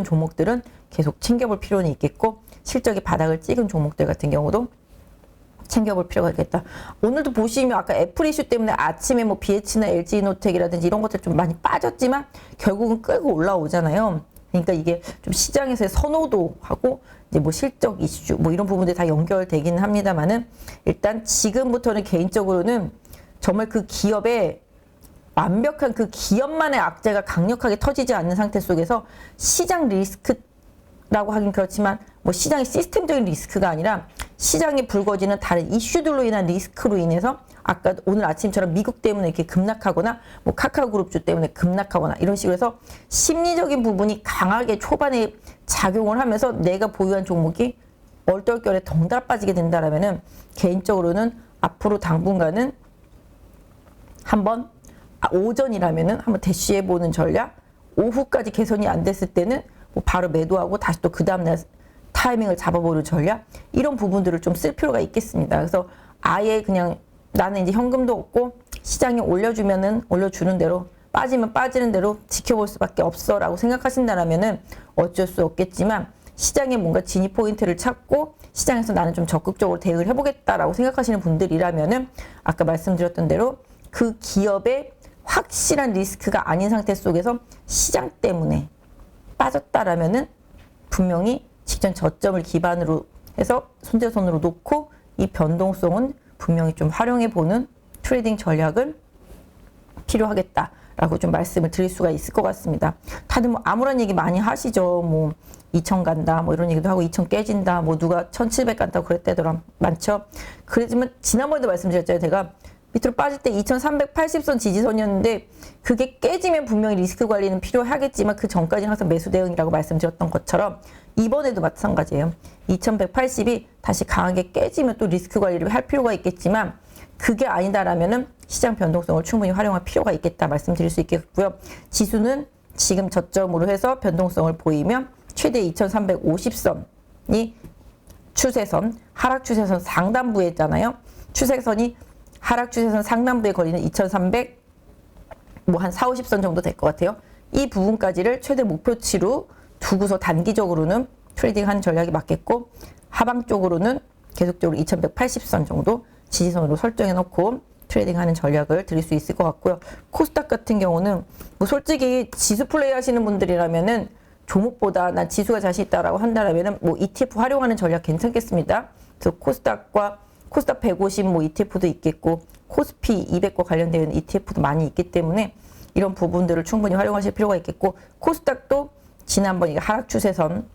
종목들은 계속 챙겨볼 필요는 있겠고, 실적이 바닥을 찍은 종목들 같은 경우도 챙겨볼 필요가 있겠다. 오늘도 보시면 아까 애플 이슈 때문에 아침에 뭐 BH나 LG노텍이라든지 이런 것들 좀 많이 빠졌지만 결국은 끌고 올라오잖아요. 그러니까 이게 좀 시장에서의 선호도하고 이제 뭐 실적 이슈 뭐 이런 부분들이 다 연결되기는 합니다만은, 일단 지금부터는 개인적으로는 정말 그 기업의 완벽한 그 기업만의 악재가 강력하게 터지지 않는 상태 속에서 시장 리스크라고 하긴 그렇지만, 뭐 시장의 시스템적인 리스크가 아니라 시장에 불거지는 다른 이슈들로 인한 리스크로 인해서, 아까 오늘 아침처럼 미국 때문에 이렇게 급락하거나 뭐 카카오그룹주 때문에 급락하거나 이런 식으로 해서 심리적인 부분이 강하게 초반에 작용을 하면서 내가 보유한 종목이 얼떨결에 덩달아 빠지게 된다라면은, 개인적으로는 앞으로 당분간은 한번 오전이라면은 한번 대시해보는 전략, 오후까지 개선이 안 됐을 때는 뭐 바로 매도하고 다시 또 그 다음날 타이밍을 잡아보는 전략, 이런 부분들을 좀 쓸 필요가 있겠습니다. 그래서 아예 그냥 나는 이제 현금도 없고 시장이 올려주면은 올려주는 대로, 빠지면 빠지는 대로 지켜볼 수밖에 없어 라고 생각하신다라면은 어쩔 수 없겠지만, 시장에 뭔가 진입 포인트를 찾고 시장에서 나는 좀 적극적으로 대응을 해보겠다라고 생각하시는 분들이라면은, 아까 말씀드렸던 대로 그 기업의 확실한 리스크가 아닌 상태 속에서 시장 때문에 빠졌다라면은 분명히 직전 저점을 기반으로 해서 손재선으로 놓고 이 변동성은 분명히 좀 활용해 보는 트레이딩 전략은 필요하겠다 라고 좀 말씀을 드릴 수가 있을 것 같습니다. 다들 뭐 아무런 얘기 많이 하시죠. 뭐 2000 간다 뭐 이런 얘기도 하고 2000 깨진다 뭐 누가 1700 간다고 그랬다더라 많죠. 그렇지만 지난번에도 말씀드렸잖아요. 제가 밑으로 빠질 때 2380선 지지선이었는데 그게 깨지면 분명히 리스크 관리는 필요하겠지만 그 전까지는 항상 매수 대응이라고 말씀드렸던 것처럼 이번에도 마찬가지예요. 2180이 다시 강하게 깨지면 또 리스크 관리를 할 필요가 있겠지만 그게 아니다라면은 시장 변동성을 충분히 활용할 필요가 있겠다 말씀드릴 수 있겠고요. 지수는 지금 저점으로 해서 변동성을 보이면 최대 2350선이 추세선, 하락 추세선 상단부에 있잖아요. 추세선이 하락 추세선 상단부에 걸리는 2300 뭐 한 4, 50선 정도 될 것 같아요. 이 부분까지를 최대 목표치로 두고서 단기적으로는 트레이딩하는 전략이 맞겠고 하방 쪽으로는 계속적으로 2180선 정도 지지선으로 설정해 놓고 트레이딩하는 전략을 드릴 수 있을 것 같고요. 코스닥 같은 경우는 뭐 솔직히 지수 플레이 하시는 분들이라면은 종목보다 난 지수가 자신 있다라고 한다라면은 뭐 ETF 활용하는 전략 괜찮겠습니다. 그래서 코스닥과 코스닥 150 뭐 ETF도 있겠고 코스피 200과 관련된 ETF도 많이 있기 때문에 이런 부분들을 충분히 활용하실 필요가 있겠고 코스닥도 지난번 이 하락 추세선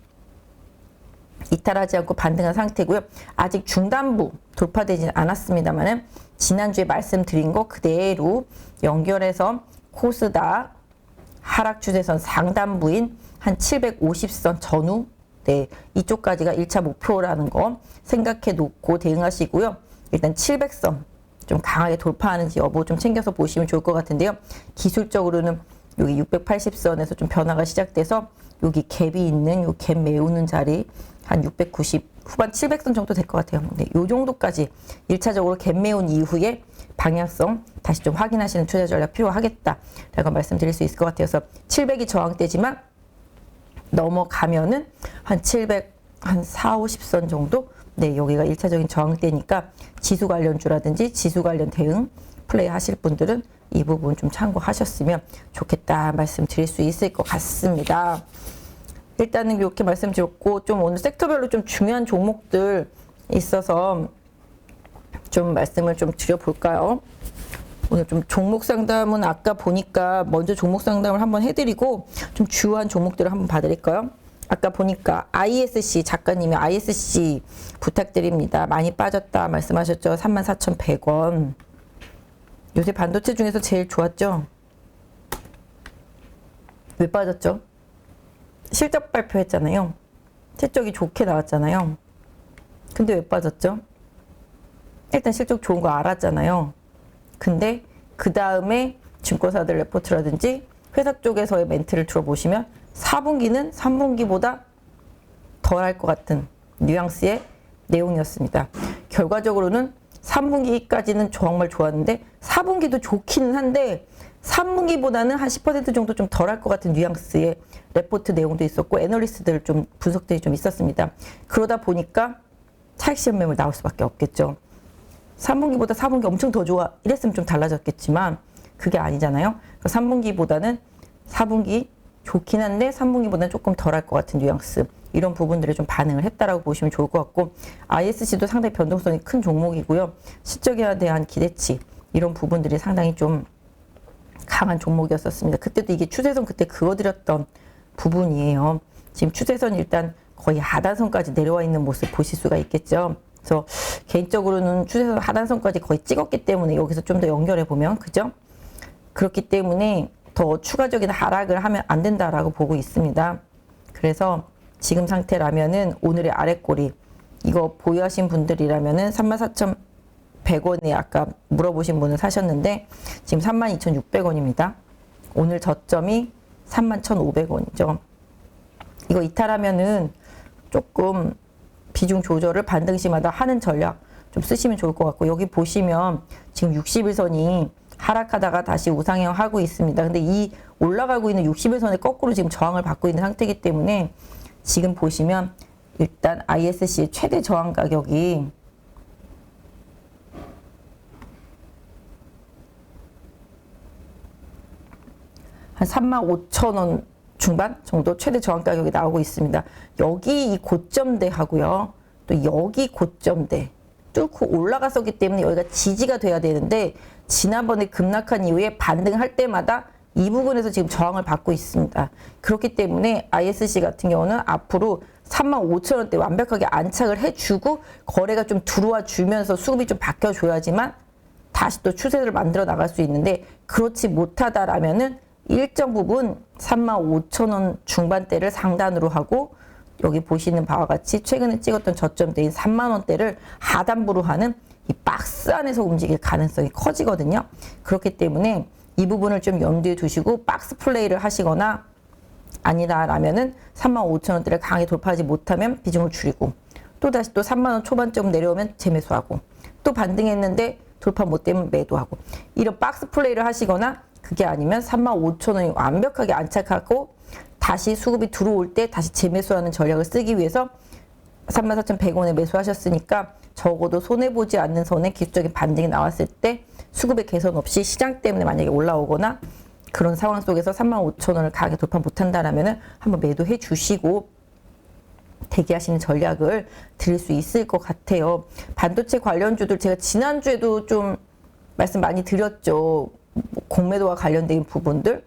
이탈하지 않고 반등한 상태고요. 아직 중단부 돌파되지는 않았습니다만은 지난주에 말씀드린 거 그대로 연결해서 코스닥 하락 추세선 상단부인 한 750선 전후 네, 이쪽까지가 1차 목표라는 거 생각해 놓고 대응하시고요. 일단 700선 좀 강하게 돌파하는지 여부 좀 챙겨서 보시면 좋을 것 같은데요. 기술적으로는 여기 680선에서 좀 변화가 시작돼서 여기 갭이 있는 요 갭 메우는 자리 한 690 후반 700선 정도 될 것 같아요. 네, 요 정도까지 1차적으로 갭 메운 이후에 방향성 다시 좀 확인하시는 투자 전략 필요하겠다라고 말씀드릴 수 있을 것 같아서 700이 저항대지만 넘어가면은 한 700, 한 4, 50선 정도? 네, 여기가 1차적인 저항대니까 지수 관련주라든지 지수 관련 대응 플레이 하실 분들은 이 부분 좀 참고하셨으면 좋겠다 말씀드릴 수 있을 것 같습니다. 일단은 이렇게 말씀드렸고 좀 오늘 섹터별로 좀 중요한 종목들 있어서 좀 말씀을 좀 드려볼까요? 오늘 좀 종목 상담은 아까 보니까 먼저 종목 상담을 한번 해드리고 좀 주요한 종목들을 한번 봐드릴까요? 아까 보니까 ISC 작가님이 ISC 부탁드립니다. 많이 빠졌다 말씀하셨죠? 34,100원. 요새 반도체 중에서 제일 좋았죠? 왜 빠졌죠? 실적 발표했잖아요. 실적이 좋게 나왔잖아요. 근데 왜 빠졌죠? 일단 실적 좋은 거 알았잖아요. 근데 그 다음에 증권사들 레포트라든지 회사 쪽에서의 멘트를 들어보시면 4분기는 3분기보다 덜할 것 같은 뉘앙스의 내용이었습니다. 결과적으로는 3분기까지는 정말 좋았는데 4분기도 좋기는 한데 3분기보다는 한 10% 정도 좀 덜할 것 같은 뉘앙스의 레포트 내용도 있었고 애널리스트들 좀 분석들이 좀 있었습니다. 그러다 보니까 차익 실현 매물 나올 수밖에 없겠죠. 3분기보다 4분기 엄청 더 좋아 이랬으면 좀 달라졌겠지만 그게 아니잖아요. 3분기보다는 4분기 좋긴 한데 3분기보다는 조금 덜할 것 같은 뉘앙스 이런 부분들을 좀 반응을 했다라고 보시면 좋을 것 같고 ISC도 상당히 변동성이 큰 종목이고요. 실적에 대한 기대치 이런 부분들이 상당히 좀 강한 종목이었었습니다. 그때도 이게 추세선 그때 그어드렸던 부분이에요. 지금 추세선 일단 거의 하단선까지 내려와 있는 모습 보실 수가 있겠죠. 그래서 개인적으로는 추세선 하단선까지 거의 찍었기 때문에 여기서 좀 더 연결해 보면 그죠? 그렇기 때문에 더 추가적인 하락을 하면 안 된다라고 보고 있습니다. 그래서 지금 상태라면은 오늘의 아랫꼬리 이거 보유하신 분들이라면은 34,100원에 아까 물어보신 분은 사셨는데 지금 32,600원입니다. 오늘 저점이 31,500원이죠. 이거 이탈하면은 조금 비중 조절을 반등시마다 하는 전략 좀 쓰시면 좋을 것 같고 여기 보시면 지금 60일선이 하락하다가 다시 우상향 하고 있습니다. 근데 이 올라가고 있는 60일선에 거꾸로 지금 저항을 받고 있는 상태이기 때문에 지금 보시면 일단 ISC의 최대 저항 가격이 한 35,000원 중반 정도 최대 저항 가격이 나오고 있습니다. 여기 이 고점대 하고요. 또 여기 고점대 뚫고 올라갔었기 때문에 여기가 지지가 돼야 되는데 지난번에 급락한 이후에 반등할 때마다 이 부분에서 지금 저항을 받고 있습니다. 그렇기 때문에 ISC 같은 경우는 앞으로 35,000원대 완벽하게 안착을 해주고 거래가 좀 들어와 주면서 수급이 좀 바뀌어줘야지만 다시 또 추세를 만들어 나갈 수 있는데, 그렇지 못하다라면은 일정 부분 35,000원 중반대를 상단으로 하고 여기 보시는 바와 같이 최근에 찍었던 저점대인 30,000원대를 하단부로 하는 이 박스 안에서 움직일 가능성이 커지거든요. 그렇기 때문에 이 부분을 좀 염두에 두시고 박스 플레이를 하시거나, 아니다라면은 35,000원대를 강하게 돌파하지 못하면 비중을 줄이고, 또 다시 또 3만원 초반쯤 내려오면 재매수하고, 또 반등했는데 돌파 못 되면 매도하고, 이런 박스 플레이를 하시거나, 그게 아니면 35,000원이 완벽하게 안착하고 다시 수급이 들어올 때 다시 재매수하는 전략을 쓰기 위해서 34,100원에 매수하셨으니까 적어도 손해보지 않는 선에 기술적인 반등이 나왔을 때 수급의 개선 없이 시장 때문에 만약에 올라오거나 그런 상황 속에서 35,000원을 강하게 돌파 못한다라면 한번 매도해 주시고 대기하시는 전략을 드릴 수 있을 것 같아요. 반도체 관련주들 제가 지난주에도 좀 말씀 많이 드렸죠. 공매도와 관련된 부분들,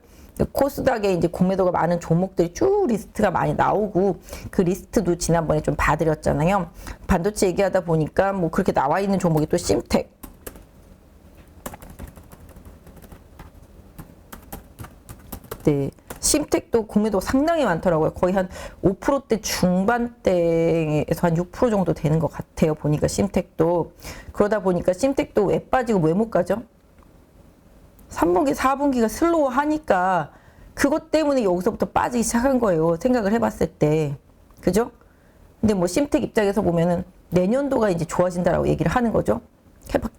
코스닥에 이제 공매도가 많은 종목들이 쭉 리스트가 많이 나오고 그 리스트도 지난번에 좀 봐드렸잖아요. 반도체 얘기하다 보니까 뭐 그렇게 나와 있는 종목이 또 심텍, 네, 심텍도 공매도가 상당히 많더라고요. 거의 한 5%대 중반대에서 한 6% 정도 되는 것 같아요. 보니까 심텍도. 그러다 보니까 심텍도 왜 빠지고 왜 못 가죠? 3분기, 4분기가 슬로우 하니까 그것 때문에 여기서부터 빠지기 시작한 거예요. 생각을 해봤을 때. 그죠? 근데 뭐 심텍 입장에서 보면은 내년도가 이제 좋아진다라고 얘기를 하는 거죠. 캐박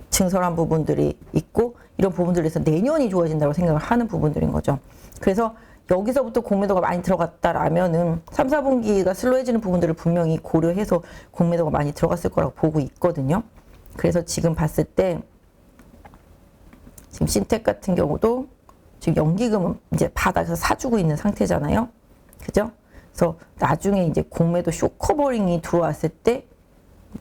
증설한 부분들이 있고 이런 부분들에서 내년이 좋아진다고 생각을 하는 부분들인 거죠. 그래서 여기서부터 공매도가 많이 들어갔다라면은 3, 4분기가 슬로해지는 부분들을 분명히 고려해서 공매도가 많이 들어갔을 거라고 보고 있거든요. 그래서 지금 봤을 때 지금 심텍 같은 경우도 지금 연기금은 이제 바닥에서 사주고 있는 상태잖아요. 그죠? 그래서 나중에 이제 공매도 쇼커버링이 들어왔을 때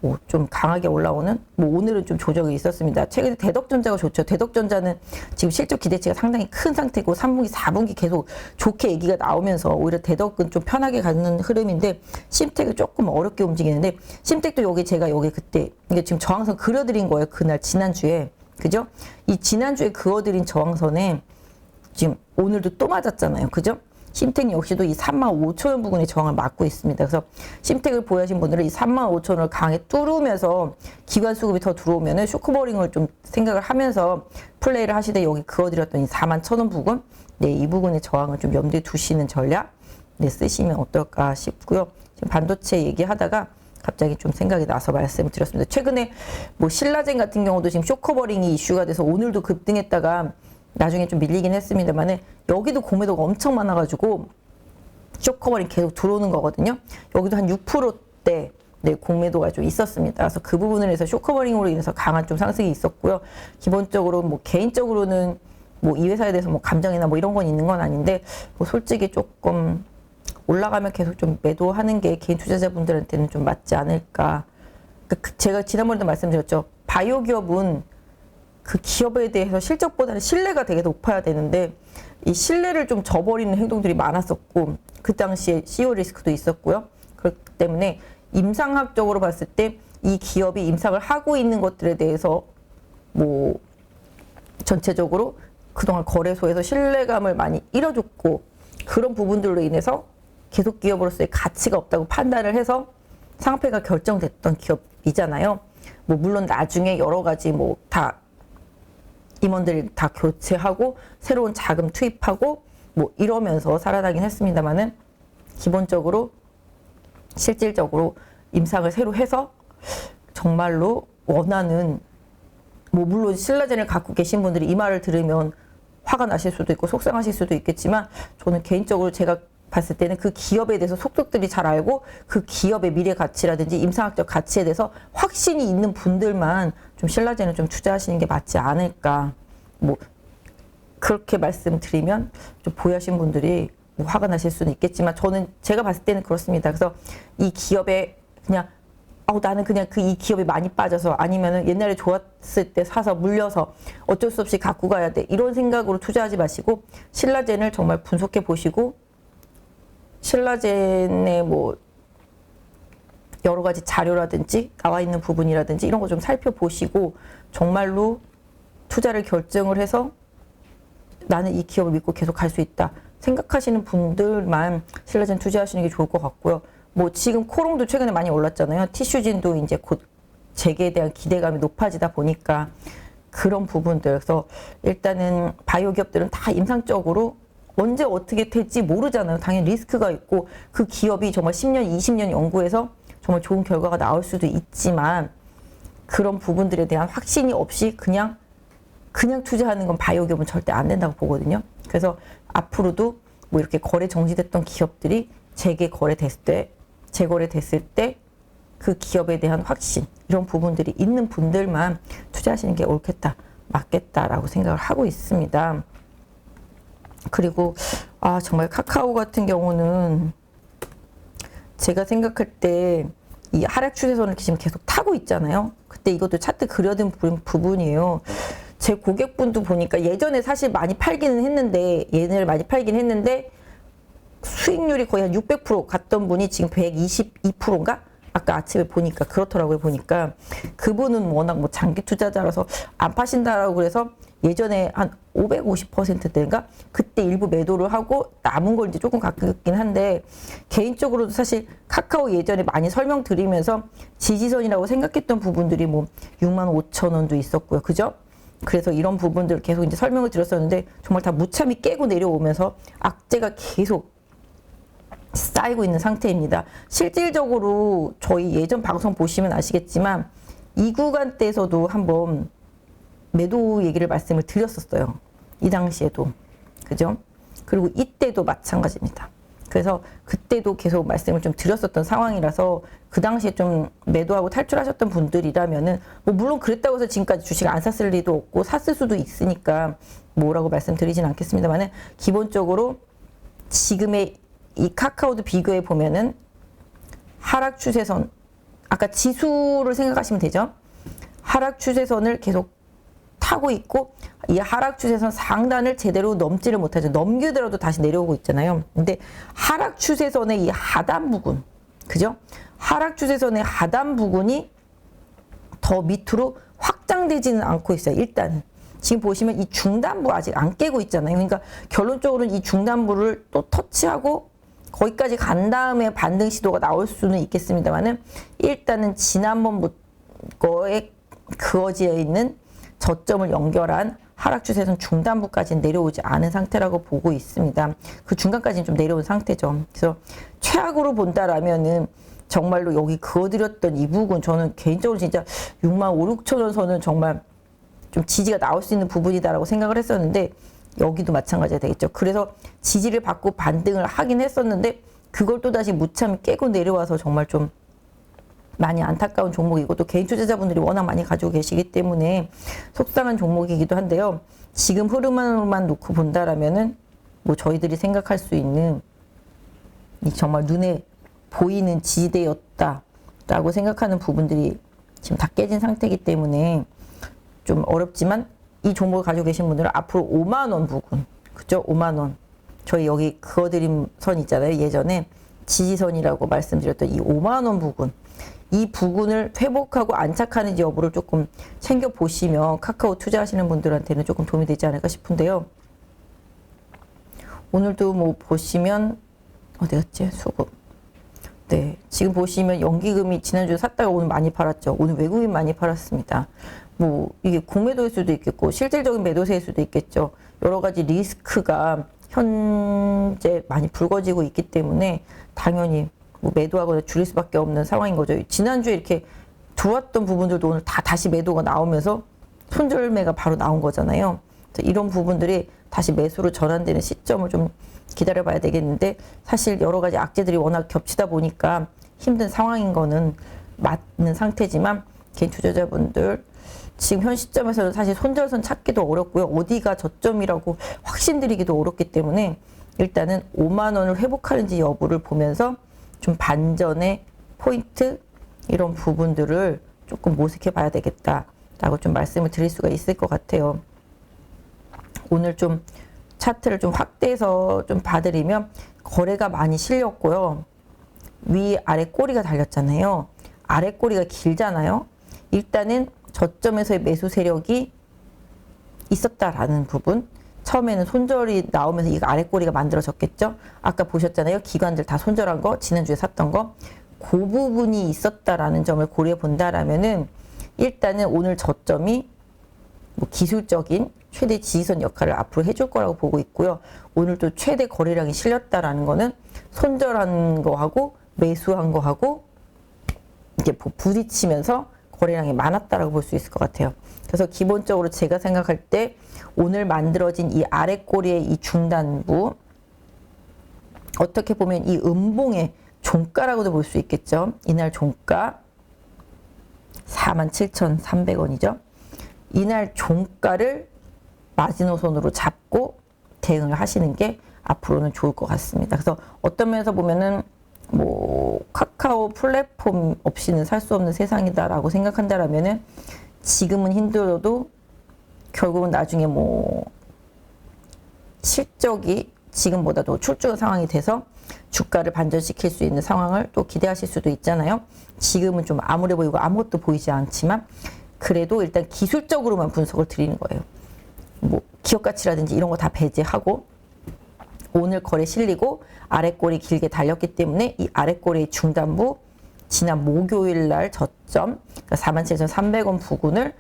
뭐 좀 강하게 올라오는, 뭐 오늘은 좀 조정이 있었습니다. 최근에 대덕전자가 좋죠. 대덕전자는 지금 실적 기대치가 상당히 큰 상태고 3분기, 4분기 계속 좋게 얘기가 나오면서 오히려 대덕은 좀 편하게 가는 흐름인데 심텍은 조금 어렵게 움직이는데, 심텍도 여기 제가 여기 그때 이게 지금 저항선 그려드린 거예요. 그날 지난주에. 그죠? 이 지난주에 그어드린 저항선에 지금 오늘도 또 맞았잖아요. 그죠? 심텍 역시도 이 35,000원 부근에 저항을 맞고 있습니다. 그래서 심텍을 보유하신 분들은 이 35,000원을 강하게 뚫으면서 기관 수급이 더 들어오면은 쇼크버링을 좀 생각을 하면서 플레이를 하시되 여기 그어드렸던 이 41,000원 부근, 네, 이 부분의 저항을 좀 염두에 두시는 전략, 네, 쓰시면 어떨까 싶고요. 지금 반도체 얘기하다가 갑자기 좀 생각이 나서 말씀을 드렸습니다. 최근에 뭐 신라젠 같은 경우도 지금 쇼커버링이 이슈가 돼서 오늘도 급등했다가 나중에 좀 밀리긴 했습니다만은 여기도 공매도가 엄청 많아가지고 쇼커버링 계속 들어오는 거거든요. 여기도 한 6%대 네, 공매도가 좀 있었습니다. 그래서 그 부분을 해서 쇼커버링으로 인해서 강한 좀 상승이 있었고요. 기본적으로 뭐 개인적으로는 뭐 이 회사에 대해서 뭐 감정이나 뭐 이런 건 있는 건 아닌데 뭐 솔직히 조금 올라가면 계속 좀 매도하는 게 개인 투자자분들한테는 좀 맞지 않을까. 그러니까 제가 지난번에도 말씀드렸죠. 바이오 기업은 그 기업에 대해서 실적보다는 신뢰가 되게 높아야 되는데 이 신뢰를 좀 저버리는 행동들이 많았었고 그 당시에 CEO 리스크도 있었고요. 그렇기 때문에 임상학적으로 봤을 때 이 기업이 임상을 하고 있는 것들에 대해서 뭐 전체적으로 그동안 거래소에서 신뢰감을 많이 잃어줬고 그런 부분들로 인해서 계속 기업으로서의 가치가 없다고 판단을 해서 상폐가 결정됐던 기업이잖아요. 뭐 물론 나중에 여러 가지 뭐 다 임원들이 다 교체하고 새로운 자금 투입하고 뭐 이러면서 살아나긴 했습니다만은 기본적으로 실질적으로 임상을 새로 해서 정말로 원하는 뭐 물론 신라젠을 갖고 계신 분들이 이 말을 들으면 화가 나실 수도 있고 속상하실 수도 있겠지만 저는 개인적으로 제가 봤을 때는 그 기업에 대해서 속속들이 잘 알고 그 기업의 미래 가치라든지 임상학적 가치에 대해서 확신이 있는 분들만 좀 신라젠을 좀 투자하시는 게 맞지 않을까. 뭐 그렇게 말씀드리면 좀 보유하신 분들이 뭐 화가 나실 수는 있겠지만 저는 제가 봤을 때는 그렇습니다. 그래서 이 기업에 그냥 나는 그냥 이 기업이 많이 빠져서 아니면은 옛날에 좋았을 때 사서 물려서 어쩔 수 없이 갖고 가야 돼. 이런 생각으로 투자하지 마시고 신라젠을 정말 분석해 보시고 신라젠의 뭐 여러 가지 자료라든지 나와 있는 부분이라든지 이런 거 좀 살펴보시고 정말로 투자를 결정을 해서 나는 이 기업을 믿고 계속 갈 수 있다 생각하시는 분들만 신라젠 투자하시는 게 좋을 것 같고요. 뭐 지금 코롱도 최근에 많이 올랐잖아요. 티슈진도 이제 곧 재개에 대한 기대감이 높아지다 보니까 그런 부분들. 그래서 일단은 바이오 기업들은 다 임상적으로 언제 어떻게 될지 모르잖아요. 당연히 리스크가 있고 그 기업이 정말 10년, 20년 연구해서 정말 좋은 결과가 나올 수도 있지만 그런 부분들에 대한 확신이 없이 그냥 투자하는 건 바이오 기업은 절대 안 된다고 보거든요. 그래서 앞으로도 뭐 이렇게 거래 정지됐던 기업들이 재거래됐을 때 그 기업에 대한 확신 이런 부분들이 있는 분들만 투자하시는 게 옳겠다, 맞겠다라고 생각을 하고 있습니다. 그리고 정말 카카오 같은 경우는 제가 생각할 때 이 하락 추세선을 지금 계속 타고 있잖아요. 그때 이것도 차트 그려둔 부분이에요. 제 고객분도 보니까 예전에 사실 많이 팔기는 했는데 얘네를 많이 팔긴 했는데 수익률이 거의 한 600% 갔던 분이 지금 122%인가? 아까 아침에 보니까 그렇더라고요. 보니까 그분은 워낙 뭐 장기 투자자라서 안 파신다라고 그래서 예전에 한 550%대인가? 그때 일부 매도를 하고 남은 걸 이제 조금 갖고 있긴 한데 개인적으로도 사실 카카오 예전에 많이 설명드리면서 지지선이라고 생각했던 부분들이 뭐 65,000원도 있었고요. 그죠? 그래서 이런 부분들 계속 이제 설명을 드렸었는데 정말 다 무참히 깨고 내려오면서 악재가 계속 쌓이고 있는 상태입니다. 실질적으로 저희 예전 방송 보시면 아시겠지만 이 구간대에서도 한번 매도 얘기를 말씀을 드렸었어요. 이 당시에도. 그죠? 그리고 이때도 마찬가지입니다. 그래서 그때도 계속 말씀을 좀 드렸었던 상황이라서 그 당시에 좀 매도하고 탈출하셨던 분들이라면은 뭐 물론 그랬다고 해서 지금까지 주식 안 샀을 리도 없고 샀을 수도 있으니까 뭐라고 말씀드리진 않겠습니다만은 기본적으로 지금의 이 카카오도 비교해 보면은 하락 추세선 아까 지수를 생각하시면 되죠. 하락 추세선을 계속 타고 있고 이 하락 추세선 상단을 제대로 넘지를 못하죠. 넘기더라도 다시 내려오고 있잖아요. 근데 하락 추세선의 이 하단 부분, 그죠? 하락 추세선의 하단 부분이 더 밑으로 확장되지는 않고 있어요. 일단은 지금 보시면 이 중단부 아직 안 깨고 있잖아요. 그러니까 결론적으로는 이 중단부를 또 터치하고 거기까지 간 다음에 반등 시도가 나올 수는 있겠습니다만은 일단은 지난번 거에 그어지어 있는 저점을 연결한 하락 추세선 중단부까지는 내려오지 않은 상태라고 보고 있습니다. 그 중간까지는 좀 내려온 상태죠. 그래서 최악으로 본다라면은 정말로 여기 그어드렸던 이 부분 저는 개인적으로 진짜 65,000-6,000원 선은 정말 좀 지지가 나올 수 있는 부분이다라고 생각을 했었는데 여기도 마찬가지가 되겠죠. 그래서 지지를 받고 반등을 하긴 했었는데 그걸 또다시 무참히 깨고 내려와서 정말 좀 많이 안타까운 종목이고 또 개인 투자자분들이 워낙 많이 가지고 계시기 때문에 속상한 종목이기도 한데요. 지금 흐름만 놓고 본다라면은 뭐 저희들이 생각할 수 있는 이 정말 눈에 보이는 지지대였다라고 생각하는 부분들이 지금 다 깨진 상태이기 때문에 좀 어렵지만 이 종목을 가지고 계신 분들은 앞으로 5만 원 부근, 그죠? 5만 원. 저희 여기 그어드림 선 있잖아요. 예전에 지지선이라고 말씀드렸던 이 5만 원 부근. 이 부근을 회복하고 안착하는지 여부를 조금 챙겨보시면 카카오 투자하시는 분들한테는 조금 도움이 되지 않을까 싶은데요. 오늘도 뭐 보시면 어디였지? 수급. 네, 지금 보시면 연기금이 지난주에 샀다가 오늘 많이 팔았죠. 오늘 외국인 많이 팔았습니다. 뭐 이게 공매도일 수도 있겠고 실질적인 매도세일 수도 있겠죠. 여러 가지 리스크가 현재 많이 불거지고 있기 때문에 당연히 뭐 매도하거나 줄일 수밖에 없는 상황인 거죠. 지난주에 이렇게 들어왔던 부분들도 오늘 다 다시 매도가 나오면서 손절매가 바로 나온 거잖아요. 그래서 이런 부분들이 다시 매수로 전환되는 시점을 좀 기다려 봐야 되겠는데 사실 여러 가지 악재들이 워낙 겹치다 보니까 힘든 상황인 거는 맞는 상태지만 개인 투자자분들 지금 현 시점에서는 사실 손절선 찾기도 어렵고요. 어디가 저점이라고 확신드리기도 어렵기 때문에 일단은 5만 원을 회복하는지 여부를 보면서 좀 반전의 포인트 이런 부분들을 조금 모색해 봐야 되겠다라고 좀 말씀을 드릴 수가 있을 것 같아요. 오늘 좀 차트를 좀 확대해서 좀 봐드리면 거래가 많이 실렸고요. 위 아래 꼬리가 달렸잖아요. 아래 꼬리가 길잖아요. 일단은 저점에서의 매수 세력이 있었다라는 부분. 처음에는 손절이 나오면서 이 아래 꼬리가 만들어졌겠죠. 아까 보셨잖아요. 기관들 다 손절한 거, 지난주에 샀던 거. 그 부분이 있었다라는 점을 고려해 본다라면은 일단은 오늘 저점이 뭐 기술적인 최대 지지선 역할을 앞으로 해줄 거라고 보고 있고요. 오늘 또 최대 거래량이 실렸다라는 거는 손절한 거하고 매수한 거하고 이게 부딪히면서 거래량이 많았다라고 볼 수 있을 것 같아요. 그래서 기본적으로 제가 생각할 때 오늘 만들어진 이 아래 꼬리의 이 중단부, 어떻게 보면 이 음봉의 종가라고도 볼 수 있겠죠. 이날 종가 47,300원이죠. 이날 종가를 마지노선으로 잡고 대응을 하시는 게 앞으로는 좋을 것 같습니다. 그래서 어떤 면에서 보면은 뭐 카카오 플랫폼 없이는 살 수 없는 세상이다라고 생각한다라면은 지금은 힘들어도 결국은 나중에 뭐 실적이 지금보다도 출중한 상황이 돼서 주가를 반전시킬 수 있는 상황을 또 기대하실 수도 있잖아요. 지금은 좀 암울해 보이고 아무것도 보이지 않지만 그래도 일단 기술적으로만 분석을 드리는 거예요. 뭐 기업 가치라든지 이런 거 다 배제하고 오늘 거래 실리고 아래 꼬리 길게 달렸기 때문에 이 아래 꼬리의 중단부 지난 목요일 날 저점 그러니까 47,300원 부근을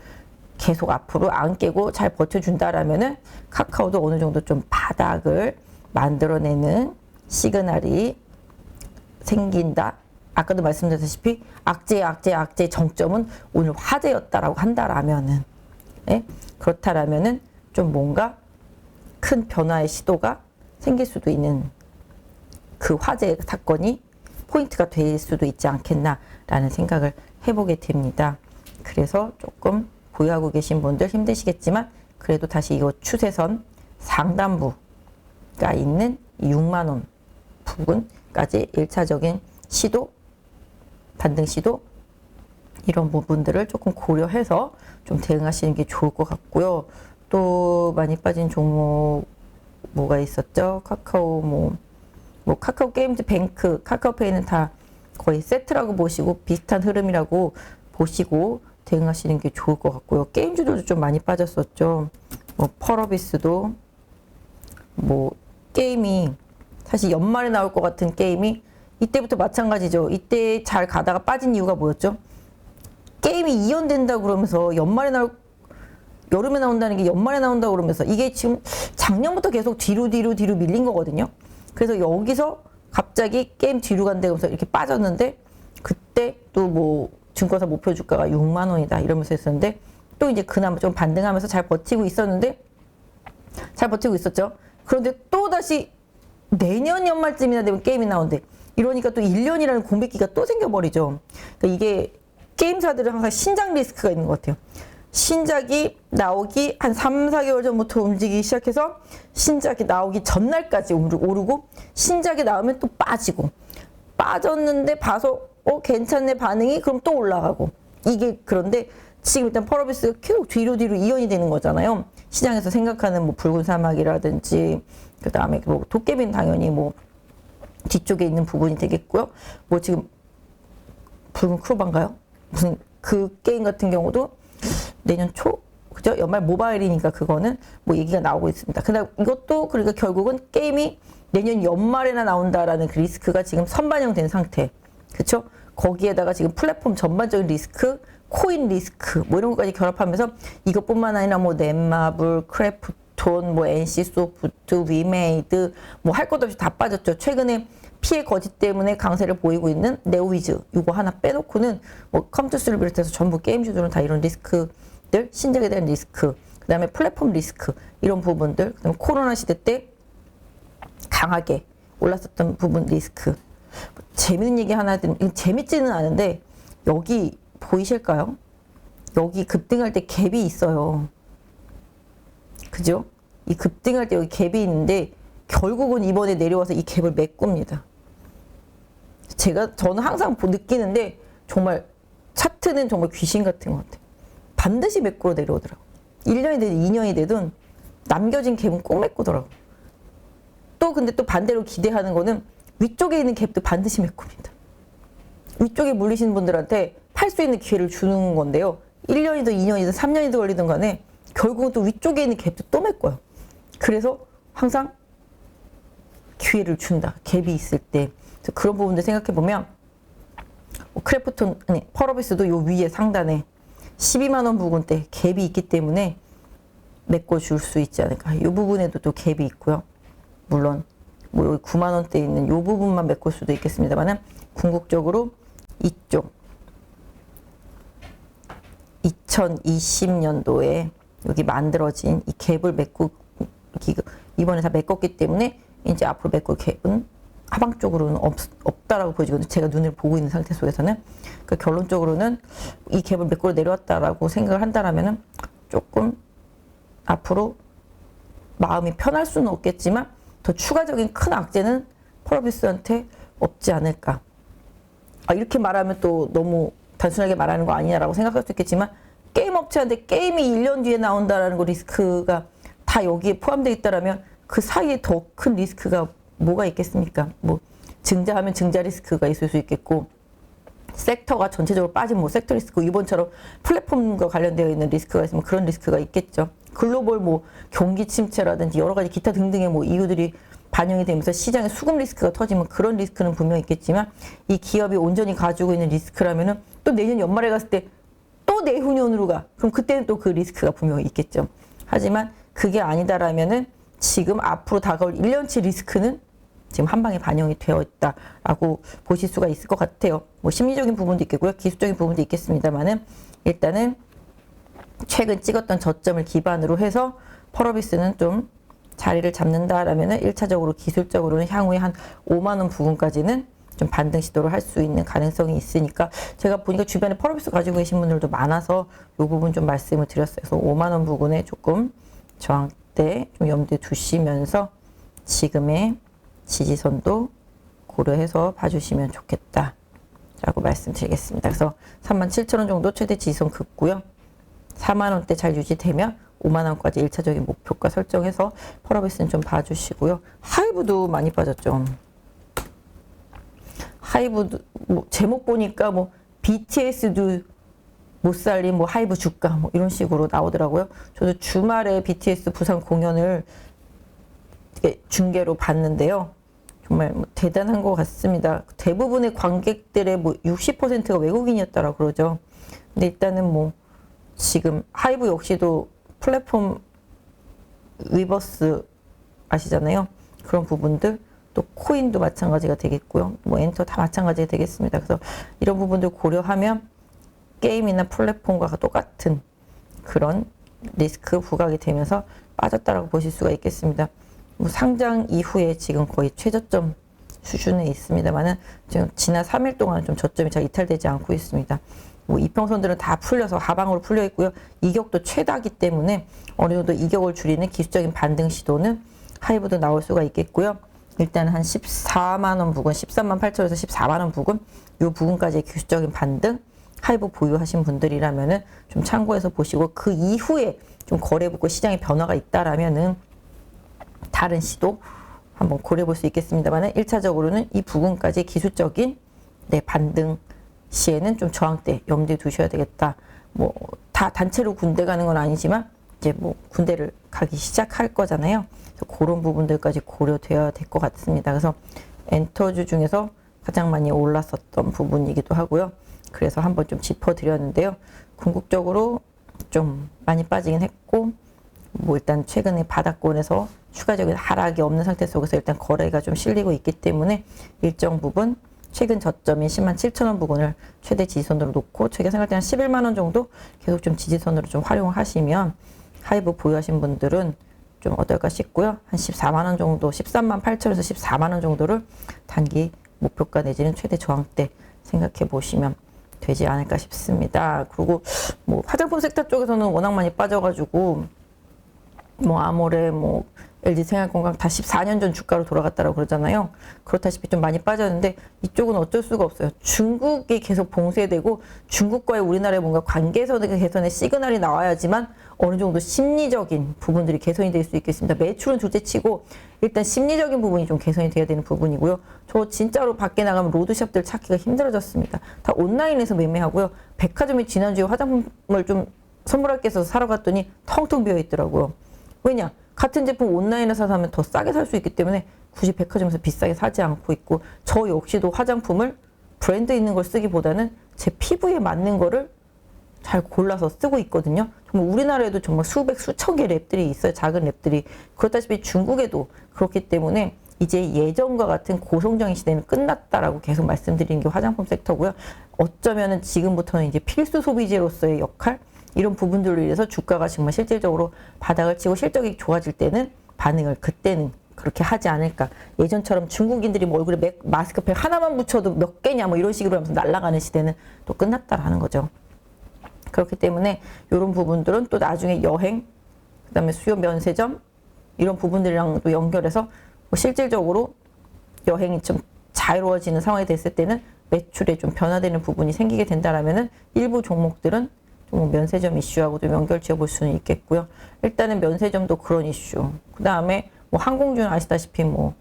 계속 앞으로 안 깨고 잘 버텨준다라면은 카카오도 어느 정도 좀 바닥을 만들어내는 시그널이 생긴다. 아까도 말씀드렸다시피 악재 정점은 오늘 화재였다라고 한다라면은 예? 그렇다라면은 좀 뭔가 큰 변화의 시도가 생길 수도 있는 그 화재 사건이 포인트가 될 수도 있지 않겠나라는 생각을 해보게 됩니다. 그래서 조금 보유하고 계신 분들 힘드시겠지만 그래도 다시 이거 추세선 상단부가 있는 6만원 부분까지 1차적인 시도, 반등 시도 이런 부분들을 조금 고려해서 좀 대응하시는 게 좋을 것 같고요. 또 많이 빠진 종목 뭐가 있었죠? 카카오 뭐 카카오 게임즈 뱅크, 카카오페이는 다 거의 세트라고 보시고 비슷한 흐름이라고 보시고 대응하시는 게 좋을 것 같고요. 게임주들도 좀 많이 빠졌었죠. 뭐 펄어비스도 뭐 게임이 사실 연말에 나올 것 같은 게임이 이때부터 마찬가지죠. 이때 잘 가다가 빠진 이유가 뭐였죠? 게임이 이연된다 그러면서 여름에 나온다는 게 연말에 나온다 그러면서 이게 지금 작년부터 계속 뒤로 밀린 거거든요. 그래서 여기서 갑자기 게임 뒤로 간다면서 이렇게 빠졌는데 그때 또 뭐 증권사 목표 주가가 6만 원이다 이러면서 했었는데 또 이제 그나마 좀 반등하면서 잘 버티고 있었죠. 그런데 또 다시 내년 연말쯤이나 되면 게임이 나오는데 이러니까 또 1년이라는 공백기가 또 생겨버리죠. 그러니까 이게 게임사들은 항상 신작 리스크가 있는 것 같아요. 신작이 나오기 한 3, 4개월 전부터 움직이기 시작해서 신작이 나오기 전날까지 오르고 신작이 나오면 또 빠지고 빠졌는데 봐서 괜찮네 반응이 그럼 또 올라가고 이게 그런데 지금 일단 펄어비스가 계속 뒤로 이연이 되는 거잖아요. 시장에서 생각하는 뭐 붉은 사막이라든지 그 다음에 뭐 도깨비는 당연히 뭐 뒤쪽에 있는 부분이 되겠고요. 뭐 지금 붉은 크로바인가요? 무슨 그 게임 같은 경우도 내년 초 그죠? 연말 모바일이니까 그거는 뭐 얘기가 나오고 있습니다. 근데 이것도 그러니까 결국은 게임이 내년 연말에나 나온다라는 그 리스크가 지금 선반영된 상태. 그렇죠? 거기에다가 지금 플랫폼 전반적인 리스크, 코인 리스크 뭐 이런 것까지 결합하면서 이것뿐만 아니라 뭐 넷마블, 크래프톤, 뭐 NC소프트, 위메이드 뭐 할 것 없이 다 빠졌죠. 최근에 피해 거짓 때문에 강세를 보이고 있는 네오위즈 이거 하나 빼놓고는 뭐 컴투스를 비롯해서 전부 게임주들은 다 이런 리스크들, 신작에 대한 리스크, 그 다음에 플랫폼 리스크 이런 부분들, 그 다음에 코로나 시대 때 강하게 올랐었던 부분 리스크. 재밌는 얘기 하나 드리면 재밌지는 않은데 여기 보이실까요? 여기 급등할 때 갭이 있어요. 그죠? 이 급등할 때 여기 갭이 있는데 결국은 이번에 내려와서 이 갭을 메꿉니다. 저는 항상 느끼는데 정말 차트는 정말 귀신 같은 것 같아요. 반드시 매꾸로 내려오더라고. 1년이 되든 2년이 되든 남겨진 갭은 꼭 메꾸더라고. 또 근데 또 반대로 기대하는 거는 위쪽에 있는 갭도 반드시 메꿉니다. 위쪽에 물리시는 분들한테 팔 수 있는 기회를 주는 건데요. 1년이든 2년이든 3년이든 걸리든 간에 결국은 또 위쪽에 있는 갭도 또 메꿔요. 그래서 항상 기회를 준다. 갭이 있을 때. 그래서 그런 부분들 생각해 보면 크래프톤, 아니 펄어비스도 요 위에 상단에 12만 원 부근대 갭이 있기 때문에 메꿔줄 수 있지 않을까. 이 부분에도 또 갭이 있고요. 물론 뭐 여기 9만 원대 있는 이 부분만 메꿀 수도 있겠습니다만은 궁극적으로 이쪽 2020년도에 여기 만들어진 이 갭을 이번에 다 메꿨기 때문에 이제 앞으로 메꿀 갭은 하방 쪽으로는 없다라고 보여지거든요. 제가 눈을 보고 있는 상태 속에서는. 그러니까 결론적으로는 이 갭을 메꾸러 내려왔다라고 생각을 한다라면은 조금 앞으로 마음이 편할 수는 없겠지만 더 추가적인 큰 악재는 펄어비스한테 없지 않을까. 이렇게 말하면 또 너무 단순하게 말하는 거 아니냐라고 생각할 수 있겠지만 게임 업체한테 게임이 1년 뒤에 나온다라는 거 리스크가 다 여기에 포함되어 있다라면 그 사이에 더 큰 리스크가 뭐가 있겠습니까? 뭐 증자하면 증자 리스크가 있을 수 있겠고 섹터가 전체적으로 빠진 뭐 섹터 리스크 이번처럼 플랫폼과 관련되어 있는 리스크가 있으면 그런 리스크가 있겠죠. 글로벌 뭐 경기 침체라든지 여러 가지 기타 등등의 뭐 이유들이 반영이 되면서 시장에 수급 리스크가 터지면 그런 리스크는 분명히 있겠지만 이 기업이 온전히 가지고 있는 리스크라면은 또 내년 연말에 갔을 때 또 내후년으로 가. 그럼 그때는 또 그 리스크가 분명히 있겠죠. 하지만 그게 아니다라면은 지금 앞으로 다가올 1년치 리스크는 지금 한 방에 반영이 되어 있다라고 보실 수가 있을 것 같아요. 뭐 심리적인 부분도 있겠고요. 기술적인 부분도 있겠습니다만은 일단은 최근 찍었던 저점을 기반으로 해서 펄어비스는 좀 자리를 잡는다라면은 1차적으로 기술적으로는 향후에 한 5만 원 부근까지는 좀 반등 시도를 할 수 있는 가능성이 있으니까 제가 보니까 주변에 펄어비스 가지고 계신 분들도 많아서 이 부분 좀 말씀을 드렸어요. 그래서 5만 원 부근에 조금 저항대 좀 염두에 두시면서 지금의 지지선도 고려해서 봐주시면 좋겠다 라고 말씀드리겠습니다. 그래서 37,000원 정도 최대 지지선 긋고요. 4만 원대 잘 유지되면 5만 원까지 1차적인 목표가 설정해서 펄어비스는 좀 봐주시고요. 하이브도 많이 빠졌죠. 하이브도 뭐 제목 보니까 뭐 BTS도 못 살린 뭐 하이브 주가 뭐 이런 식으로 나오더라고요. 저도 주말에 BTS 부산 공연을 중계로 봤는데요. 정말 뭐 대단한 것 같습니다. 대부분의 관객들의 뭐 60%가 외국인이었다라고 그러죠. 근데 일단은 뭐 지금 하이브 역시도 플랫폼 위버스 아시잖아요. 그런 부분들 또 코인도 마찬가지가 되겠고요. 뭐 엔터 다 마찬가지가 되겠습니다. 그래서 이런 부분들 고려하면 게임이나 플랫폼과 똑같은 그런 리스크 부각이 되면서 빠졌다라고 보실 수가 있겠습니다. 뭐 상장 이후에 지금 거의 최저점 수준에 있습니다만은 지금 지난 3일 동안 좀 저점이 잘 이탈되지 않고 있습니다. 뭐 이평선들은 다 풀려서 하방으로 풀려 있고요. 이격도 최다기 때문에 어느 정도 이격을 줄이는 기술적인 반등 시도는 하이브도 나올 수가 있겠고요. 일단 한 14만 원 부근, 13만 8천에서 14만 원 부근, 이 부근까지의 기술적인 반등 하이브 보유하신 분들이라면은 좀 참고해서 보시고 그 이후에 좀 거래 붙고 시장의 변화가 있다라면은 다른 시도 한번 고려해 볼 수 있겠습니다만은 1차적으로는 이 부근까지 기술적인 반등 시에는 좀 저항대 염두에 두셔야 되겠다. 뭐 다 단체로 군대 가는 건 아니지만 이제 뭐 군대를 가기 시작할 거잖아요. 그래서 그런 부분들까지 고려되어야 될 것 같습니다. 그래서 엔터주 중에서 가장 많이 올랐었던 부분이기도 하고요. 그래서 한번 좀 짚어드렸는데요. 궁극적으로 좀 많이 빠지긴 했고 뭐 일단 최근에 바닥권에서 추가적인 하락이 없는 상태 속에서 일단 거래가 좀 실리고 있기 때문에 일정 부분 최근 저점인 10만 7천 원 부근을 최대 지지선으로 놓고 제가 생각할 때는 11만 원 정도 계속 좀 지지선으로 좀 활용하시면 하이브 보유하신 분들은 좀 어떨까 싶고요. 한 14만 원 정도, 13만 8천에서 14만 원 정도를 단기 목표가 내지는 최대 저항대 생각해 보시면 되지 않을까 싶습니다. 그리고 뭐 화장품 섹터 쪽에서는 워낙 많이 빠져가지고 뭐 아모레, 뭐 LG생활건강 다 14년 전 주가로 돌아갔다고 그러잖아요. 그렇다시피 좀 많이 빠졌는데 이쪽은 어쩔 수가 없어요. 중국이 계속 봉쇄되고 중국과의 우리나라의 뭔가 관계선의 개선의 시그널이 나와야지만 어느 정도 심리적인 부분들이 개선이 될 수 있겠습니다. 매출은 둘째치고 일단 심리적인 부분이 좀 개선이 돼야 되는 부분이고요. 저 진짜로 밖에 나가면 로드샵들 찾기가 힘들어졌습니다. 다 온라인에서 매매하고요. 백화점이 지난주에 화장품을 좀 선물할 게 있어서 사러 갔더니 텅텅 비어 있더라고요. 왜냐? 같은 제품 온라인에서 사면 더 싸게 살 수 있기 때문에 굳이 백화점에서 비싸게 사지 않고 있고, 저 역시도 화장품을 브랜드 있는 걸 쓰기보다는 제 피부에 맞는 거를 잘 골라서 쓰고 있거든요. 정말 우리나라에도 정말 수백 수천 개 랩들이 있어요. 작은 랩들이. 그렇다시피 중국에도 그렇기 때문에 이제 예전과 같은 고성장의 시대는 끝났다라고 계속 말씀드리는 게 화장품 섹터고요. 어쩌면은 지금부터는 이제 필수 소비재로서의 역할, 이런 부분들로 인해서 주가가 정말 실질적으로 바닥을 치고 실적이 좋아질 때는 반응을 그때는 그렇게 하지 않을까. 예전처럼 중국인들이 뭐 얼굴에 마스크팩 하나만 붙여도 몇 개냐 뭐 이런 식으로 하면서 날아가는 시대는 또 끝났다라는 거죠. 그렇기 때문에 이런 부분들은 또 나중에 여행, 그다음에 수요 면세점 이런 부분들이랑 또 연결해서 뭐 실질적으로 여행이 좀 자유로워지는 상황이 됐을 때는 매출에 좀 변화되는 부분이 생기게 된다라면은 일부 종목들은 좀 면세점 이슈하고도 연결 지어 볼 수는 있겠고요. 일단은 면세점도 그런 이슈. 그 다음에 뭐 항공주는 아시다시피 뭐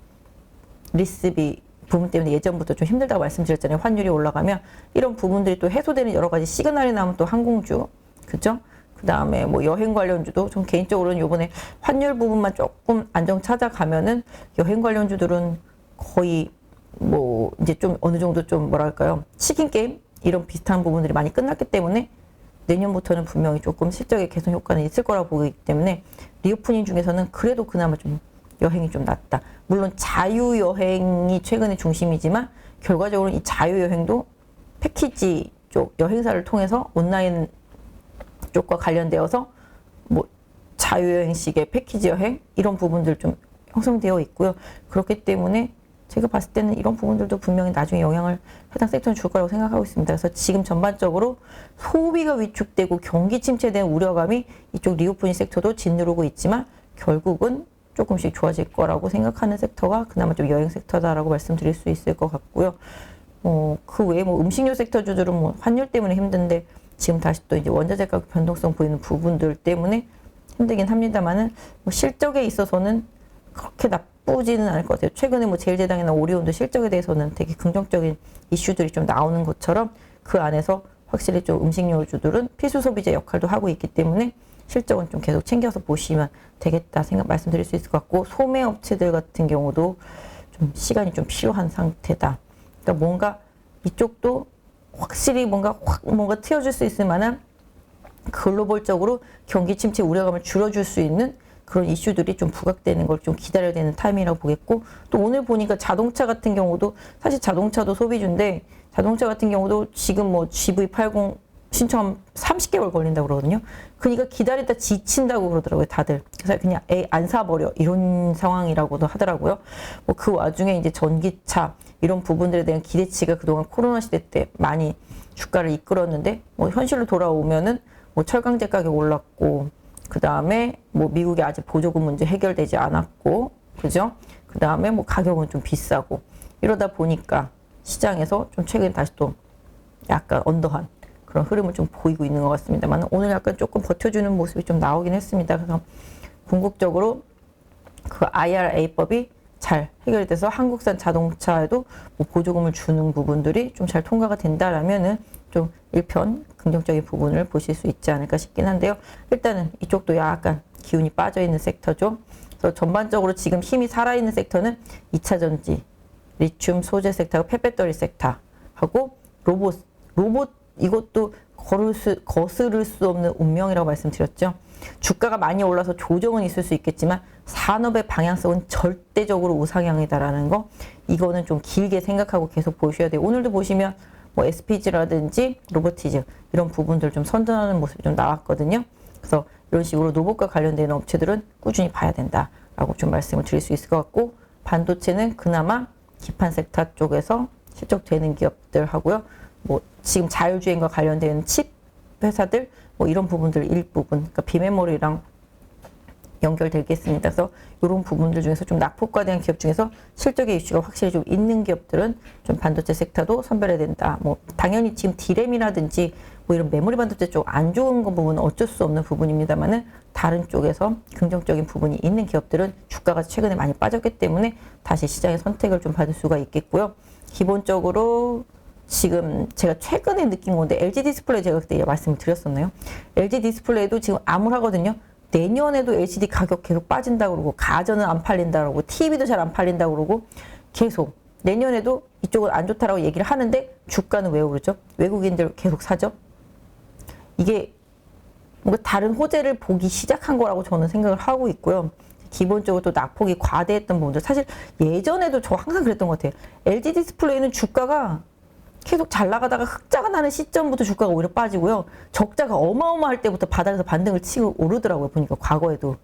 리스비 부분 때문에 예전부터 좀 힘들다고 말씀드렸잖아요. 환율이 올라가면 이런 부분들이 또 해소되는 여러 가지 시그널이 나오면 또 항공주, 그죠? 그 다음에 뭐 여행 관련주도 좀 개인적으로는 요번에 환율 부분만 조금 안정 찾아가면은 여행 관련주들은 거의 뭐 이제 좀 어느 정도 좀 뭐랄까요, 치킨 게임 이런 비슷한 부분들이 많이 끝났기 때문에 내년부터는 분명히 조금 실적의 개선 효과는 있을 거라고 보기 때문에 리오프닝 중에서는 그래도 그나마 좀 여행이 좀 낫다. 물론 자유여행이 최근에 중심이지만 결과적으로 이 자유여행도 패키지 쪽 여행사를 통해서 온라인 쪽과 관련되어서 뭐 자유여행식의 패키지 여행 이런 부분들 좀 형성되어 있고요. 그렇기 때문에 제가 봤을 때는 이런 부분들도 분명히 나중에 영향을 해당 섹터는 줄 거라고 생각하고 있습니다. 그래서 지금 전반적으로 소비가 위축되고 경기 침체된 우려감이 이쪽 리오프닝 섹터도 짓누르고 있지만 결국은 조금씩 좋아질 거라고 생각하는 섹터가 그나마 좀 여행 섹터다라고 말씀드릴 수 있을 것 같고요. 그 외에 뭐 음식료 섹터 주들은 뭐 환율 때문에 힘든데 지금 다시 또 이제 원자재 가격 변동성 보이는 부분들 때문에 힘들긴 합니다만은 뭐 실적에 있어서는 그렇게 나쁘지는 않을 것 같아요. 최근에 뭐 제일제당이나 오리온도 실적에 대해서는 되게 긍정적인 이슈들이 좀 나오는 것처럼 그 안에서 확실히 좀 음식료주들은 필수 소비재 역할도 하고 있기 때문에 실적은 좀 계속 챙겨서 보시면 되겠다 생각 말씀드릴 수 있을 것 같고, 소매 업체들 같은 경우도 좀 시간이 좀 필요한 상태다. 그러니까 뭔가 이쪽도 확실히 뭔가 트여줄 수 있을 만한 글로벌적으로 경기 침체 우려감을 줄여줄 수 있는 그런 이슈들이 좀 부각되는 걸 좀 기다려야 되는 타이밍이라고 보겠고, 또 오늘 보니까 자동차 같은 경우도 사실 자동차도 소비주인데 자동차 같은 경우도 지금 뭐 GV80 신청하면 30개월 걸린다고 그러거든요. 그러니까 기다리다 지친다고 그러더라고요, 다들. 그래서 그냥 안 사버려 이런 상황이라고도 하더라고요. 뭐 그 와중에 이제 전기차 이런 부분들에 대한 기대치가 그동안 코로나 시대 때 많이 주가를 이끌었는데 뭐 현실로 돌아오면은 뭐 철강제 가격 올랐고, 그 다음에 뭐 미국의 아직 보조금 문제 해결되지 않았고, 그죠? 그 다음에 뭐 가격은 좀 비싸고 이러다 보니까 시장에서 좀 최근 다시 또 약간 언더한 그런 흐름을 좀 보이고 있는 것 같습니다만 오늘 약간 조금 버텨주는 모습이 좀 나오긴 했습니다. 그래서 궁극적으로 그 IRA법이 잘 해결돼서 한국산 자동차에도 뭐 보조금을 주는 부분들이 좀 잘 통과가 된다라면은 좀 일편 긍정적인 부분을 보실 수 있지 않을까 싶긴 한데요. 일단은 이쪽도 약간 기운이 빠져있는 섹터죠. 그래서 전반적으로 지금 힘이 살아있는 섹터는 2차 전지, 리튬 소재 섹터하고 폐배터리 섹터하고 로봇 이것도 거스를 수 없는 운명이라고 말씀드렸죠. 주가가 많이 올라서 조정은 있을 수 있겠지만 산업의 방향성은 절대적으로 우상향이다라는 거, 이거는 좀 길게 생각하고 계속 보셔야 돼요. 오늘도 보시면 뭐 SPG라든지 로보티즈 이런 부분들 좀 선전하는 모습이 좀 나왔거든요. 그래서 이런 식으로 로봇과 관련되는 업체들은 꾸준히 봐야 된다라고 좀 말씀을 드릴 수 있을 것 같고, 반도체는 그나마 기판 섹터 쪽에서 실적되는 기업들 하고요. 뭐 지금 자율주행과 관련된 칩 회사들 뭐 이런 부분들 일부분, 그러니까 비메모리랑 연결되겠습니다. 그래서 이런 부분들 중에서 좀 낙폭과대한 기업 중에서 실적의 이슈가 확실히 좀 있는 기업들은 좀 반도체 섹터도 선별해야 된다. 뭐 당연히 지금 디램이라든지 뭐 이런 메모리 반도체 쪽 안 좋은 거 부분은 어쩔 수 없는 부분입니다만은 다른 쪽에서 긍정적인 부분이 있는 기업들은 주가가 최근에 많이 빠졌기 때문에 다시 시장의 선택을 좀 받을 수가 있겠고요. 기본적으로 지금 제가 최근에 느낀 건데 LG 디스플레이 제가 그때 말씀을 드렸었나요? LG 디스플레이도 지금 암울하거든요. 내년에도 LCD 가격 계속 빠진다고 그러고 가전은 안 팔린다고 그러고 TV도 잘 안 팔린다고 그러고 계속 내년에도 이쪽은 안 좋다라고 얘기를 하는데 주가는 왜 오르죠? 외국인들 계속 사죠? 이게 뭔가 다른 호재를 보기 시작한 거라고 저는 생각을 하고 있고요. 기본적으로 또 낙폭이 과대했던 부분들 사실 예전에도 저 항상 그랬던 것 같아요. LG 디스플레이는 주가가 계속 잘 나가다가 흑자가 나는 시점부터 주가가 오히려 빠지고요. 적자가 어마어마할 때부터 바닥에서 반등을 치고 오르더라고요. 보니까 과거에도.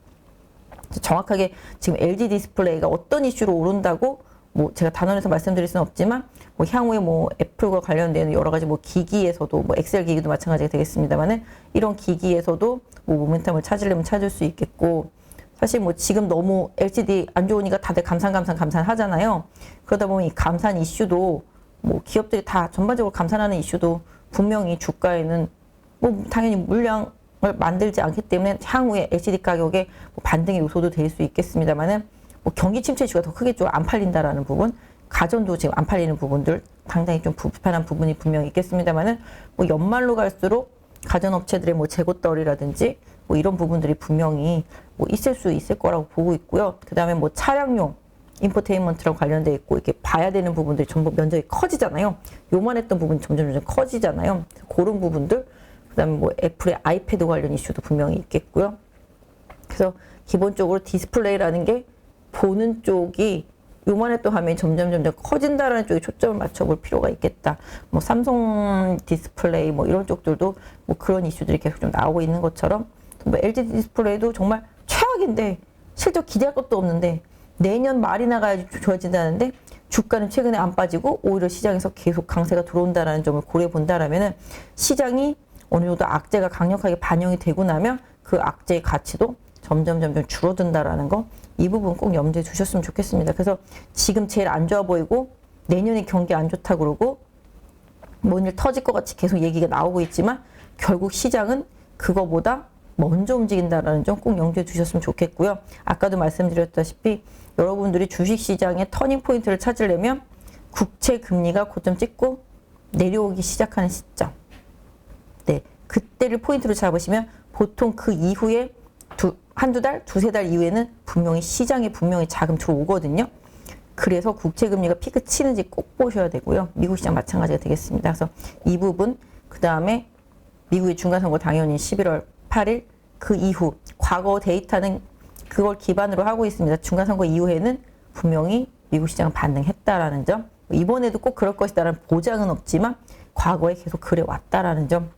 정확하게 지금 LG 디스플레이가 어떤 이슈로 오른다고 뭐 제가 단언해서 말씀드릴 수는 없지만 뭐 향후에 뭐 애플과 관련된 여러 가지 뭐 기기에서도 뭐 엑셀 기기도 마찬가지가 되겠습니다만은 이런 기기에서도 뭐 모멘텀을 찾으려면 찾을 수 있겠고 사실 뭐 지금 너무 LCD 안 좋으니까 다들 감산 하잖아요. 그러다 보면 이 감산 이슈도 뭐 기업들이 다 전반적으로 감산하는 이슈도 분명히 주가에는 뭐 당연히 물량을 만들지 않기 때문에 향후에 LCD 가격의 뭐 반등의 요소도 될 수 있겠습니다만은 뭐 경기 침체 이슈가 더 크게 좀 안 팔린다라는 부분, 가전도 지금 안 팔리는 부분들 상당히 좀 불편한 부분이 분명히 있겠습니다만은 뭐 연말로 갈수록 가전업체들의 뭐 재고떨이라든지 뭐 이런 부분들이 분명히 뭐 있을 수 있을 거라고 보고 있고요. 그 다음에 뭐 차량용 인포테인먼트랑 관련돼 있고 이렇게 봐야 되는 부분들이 전부 면적이 커지잖아요. 요만했던 부분이 점점 커지잖아요. 그런 부분들, 그다음에 뭐 애플의 아이패드 관련 이슈도 분명히 있겠고요. 그래서 기본적으로 디스플레이라는 게 보는 쪽이 요만했던 화면이 점점 커진다라는 쪽에 초점을 맞춰볼 필요가 있겠다. 뭐 삼성 디스플레이 뭐 이런 쪽들도 뭐 그런 이슈들이 계속 좀 나오고 있는 것처럼 뭐 LG 디스플레이도 정말 최악인데 실적 기대할 것도 없는데 내년 말이 나가야지 좋아진다는데 주가는 최근에 안 빠지고 오히려 시장에서 계속 강세가 들어온다는 점을 고려해 본다라면은 시장이 어느 정도 악재가 강력하게 반영이 되고 나면 그 악재의 가치도 점점 줄어든다라는 거, 이 부분 꼭 염두에 두셨으면 좋겠습니다. 그래서 지금 제일 안 좋아 보이고 내년에 경기 안 좋다 그러고 뭔 일 터질 것 같이 계속 얘기가 나오고 있지만 결국 시장은 그거보다 먼저 움직인다라는 점 꼭 염두에 두셨으면 좋겠고요. 아까도 말씀드렸다시피 여러분들이 주식시장의 터닝포인트를 찾으려면 국채 금리가 고점 찍고 내려오기 시작하는 시점, 네, 그때를 포인트로 잡으시면 보통 그 이후에 한두 달, 두세 달 이후에는 분명히 시장에 분명히 자금 들어오거든요. 그래서 국채 금리가 피크 치는지 꼭 보셔야 되고요. 미국 시장 마찬가지가 되겠습니다. 그래서 이 부분, 그 다음에 미국의 중간선거 당연히 11월 8일 그 이후 과거 데이터는 그걸 기반으로 하고 있습니다. 중간선거 이후에는 분명히 미국 시장은 반등했다라는 점, 이번에도 꼭 그럴 것이다라는 보장은 없지만 과거에 계속 그래 왔다라는 점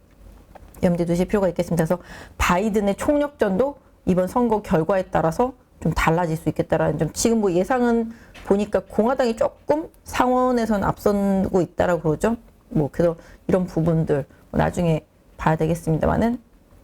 염두에 두실 필요가 있겠습니다. 그래서 바이든의 총력전도 이번 선거 결과에 따라서 좀 달라질 수 있겠다라는 점, 지금 뭐 예상은 보니까 공화당이 조금 상원에서는 앞서고 있다라고 그러죠. 뭐 그래서 이런 부분들 나중에 봐야 되겠습니다만은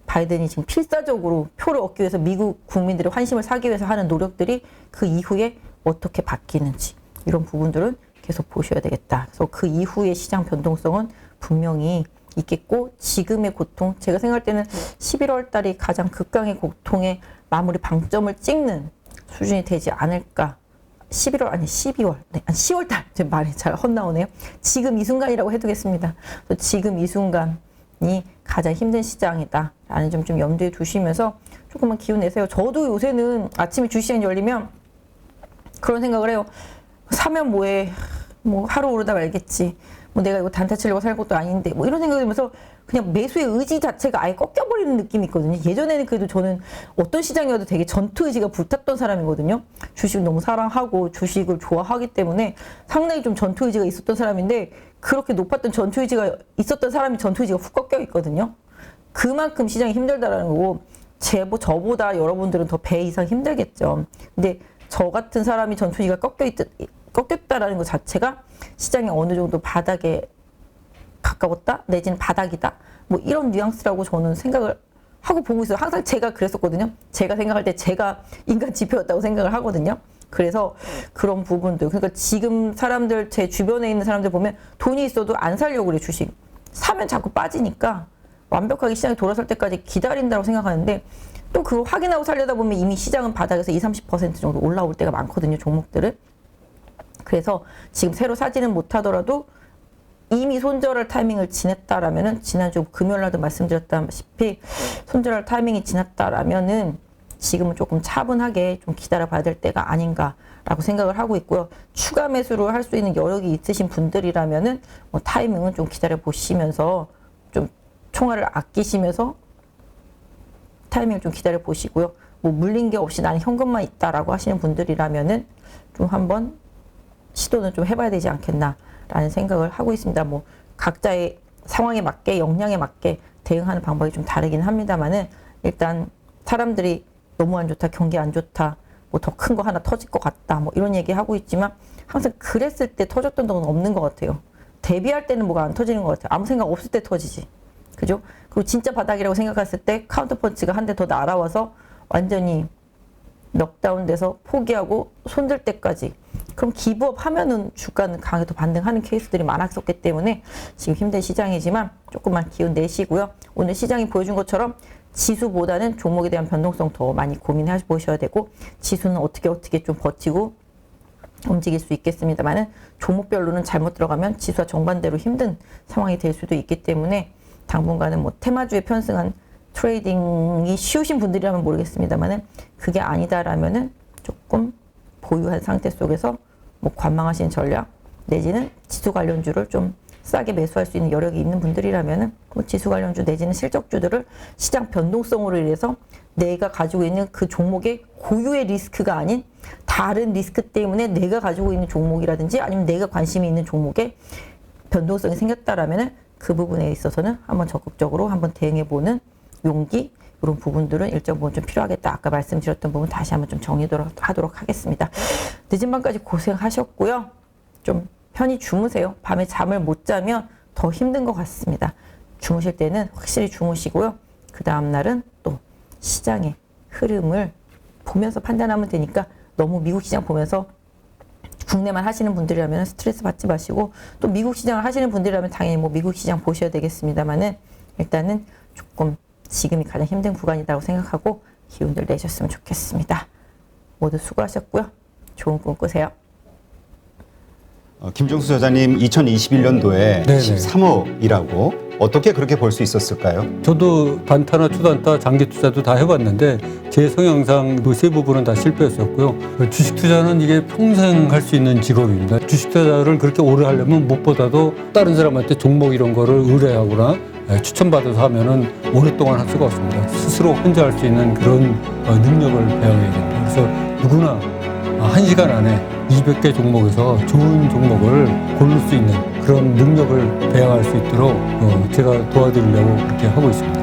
바이든이 지금 필사적으로 표를 얻기 위해서 미국 국민들의 환심을 사기 위해서 하는 노력들이 그 이후에 어떻게 바뀌는지 이런 부분들은 계속 보셔야 되겠다. 그래서 그 이후의 시장 변동성은 분명히 있겠고 지금의 고통, 제가 생각할 때는 11월 달이 가장 극강의 고통의 마무리 방점을 찍는 수준이 되지 않을까. 11월 아니 12월, 네, 10월 달, 제 말이 잘 헛나오네요. 지금 이 순간이라고 해두겠습니다. 지금 이 순간이 가장 힘든 시장이다라는 점 좀 염두에 두시면서 조금만 기운 내세요. 저도 요새는 아침에 주시장이 열리면 그런 생각을 해요. 사면 뭐해, 뭐 하루 오르다 말겠지, 뭐 내가 이거 단타 치려고 살 것도 아닌데, 뭐 이런 생각이 들면서 그냥 매수의 의지 자체가 아예 꺾여버리는 느낌이 있거든요. 예전에는 그래도 저는 어떤 시장이어도 되게 전투 의지가 불탔던 사람이거든요. 주식을 너무 사랑하고 주식을 좋아하기 때문에 상당히 좀 전투 의지가 있었던 사람인데, 그렇게 높았던 전투 의지가 있었던 사람이 전투 의지가 훅 꺾여 있거든요. 그만큼 시장이 힘들다라는 거고, 저보다 여러분들은 더 배 이상 힘들겠죠. 근데 저 같은 사람이 전투 의지가 꺾였다라는 것 자체가 시장이 어느 정도 바닥에 가까웠다 내지는 바닥이다, 뭐 이런 뉘앙스라고 저는 생각을 하고 보고 있어요. 항상 제가 그랬었거든요. 제가 생각할 때 제가 인간 지표였다고 생각을 하거든요. 그래서 그런 부분들, 그러니까 지금 사람들, 제 주변에 있는 사람들 보면 돈이 있어도 안 살려고 그래, 주식. 사면 자꾸 빠지니까 완벽하게 시장이 돌아설 때까지 기다린다고 생각하는데, 또 그거 확인하고 살려다 보면 이미 시장은 바닥에서 20-30% 정도 올라올 때가 많거든요, 종목들은. 그래서 지금 새로 사지는 못하더라도 이미 손절할 타이밍을 지냈다라면은, 지난주 금요일날도 말씀드렸다시피 손절할 타이밍이 지났다라면은 지금은 조금 차분하게 좀 기다려 봐야 될 때가 아닌가라고 생각을 하고 있고요. 추가 매수를 할 수 있는 여력이 있으신 분들이라면은 뭐 타이밍은 좀 기다려 보시면서, 좀 총알을 아끼시면서 타이밍을 좀 기다려 보시고요. 뭐 물린 게 없이 나는 현금만 있다라고 하시는 분들이라면은 좀 한번 시도는 좀 해봐야 되지 않겠나라는 생각을 하고 있습니다. 뭐 각자의 상황에 맞게, 역량에 맞게 대응하는 방법이 좀 다르긴 합니다만은, 일단 사람들이 너무 안 좋다, 경기 안 좋다, 뭐 더 큰 거 하나 터질 것 같다, 뭐 이런 얘기 하고 있지만, 항상 그랬을 때 터졌던 적은 없는 것 같아요. 대비할 때는 뭐가 안 터지는 것 같아요. 아무 생각 없을 때 터지지. 그죠? 그리고 진짜 바닥이라고 생각했을 때 카운터펀치가 한 대 더 날아와서 완전히 넉다운 돼서 포기하고 손들 때까지, 그럼 기부업 하면은 주가는 강하게 더 반등하는 케이스들이 많았었기 때문에 지금 힘든 시장이지만 조금만 기운 내시고요. 오늘 시장이 보여준 것처럼 지수보다는 종목에 대한 변동성 더 많이 고민해 보셔야 되고, 지수는 어떻게 좀 버티고 움직일 수 있겠습니다만은, 종목별로는 잘못 들어가면 지수와 정반대로 힘든 상황이 될 수도 있기 때문에, 당분간은 뭐 테마주에 편승한 트레이딩이 쉬우신 분들이라면 모르겠습니다만은, 그게 아니다라면은 조금 보유한 상태 속에서 뭐 관망하시는 전략, 내지는 지수 관련주를 좀 싸게 매수할 수 있는 여력이 있는 분들이라면은 뭐 지수 관련주 내지는 실적주들을 시장 변동성으로 인해서 내가 가지고 있는 그 종목의 고유의 리스크가 아닌 다른 리스크 때문에 내가 가지고 있는 종목이라든지 아니면 내가 관심이 있는 종목에 변동성이 생겼다라면은 그 부분에 있어서는 한번 적극적으로 한번 대응해보는 용기, 이런 부분들은 일정 부분 좀 필요하겠다. 아까 말씀드렸던 부분 다시 한번 좀 정리하도록 하겠습니다. 늦은 밤까지 고생하셨고요. 좀 편히 주무세요. 밤에 잠을 못 자면 더 힘든 것 같습니다. 주무실 때는 확실히 주무시고요. 그 다음날은 또 시장의 흐름을 보면서 판단하면 되니까, 너무 미국 시장 보면서 국내만 하시는 분들이라면 스트레스 받지 마시고, 또 미국 시장을 하시는 분들이라면 당연히 뭐 미국 시장 보셔야 되겠습니다만은, 일단은 조금 지금이 가장 힘든 구간이라고 생각하고 기운들 내셨으면 좋겠습니다. 모두 수고하셨고요. 좋은 꿈 꾸세요. 김종수 저자님 2021년도에 13억이라고 어떻게 그렇게 벌 수 있었을까요? 저도 단타나 초단타, 장기 투자도 다 해봤는데 제 성향상 그 세 부분은 다 실패했었고요. 주식 투자는 이게 평생 할 수 있는 직업입니다. 주식 투자를 그렇게 오래 하려면 무엇보다도 다른 사람한테 종목 이런 거를 의뢰하거나 추천받아서 하면은 오랫동안 할 수가 없습니다. 스스로 혼자 할 수 있는 그런 능력을 배워야 됩니다. 그래서 누구나 1시간 안에 200개 종목에서 좋은 종목을 고를 수 있는 그런 능력을 배양할 수 있도록 제가 도와드리려고 그렇게 하고 있습니다.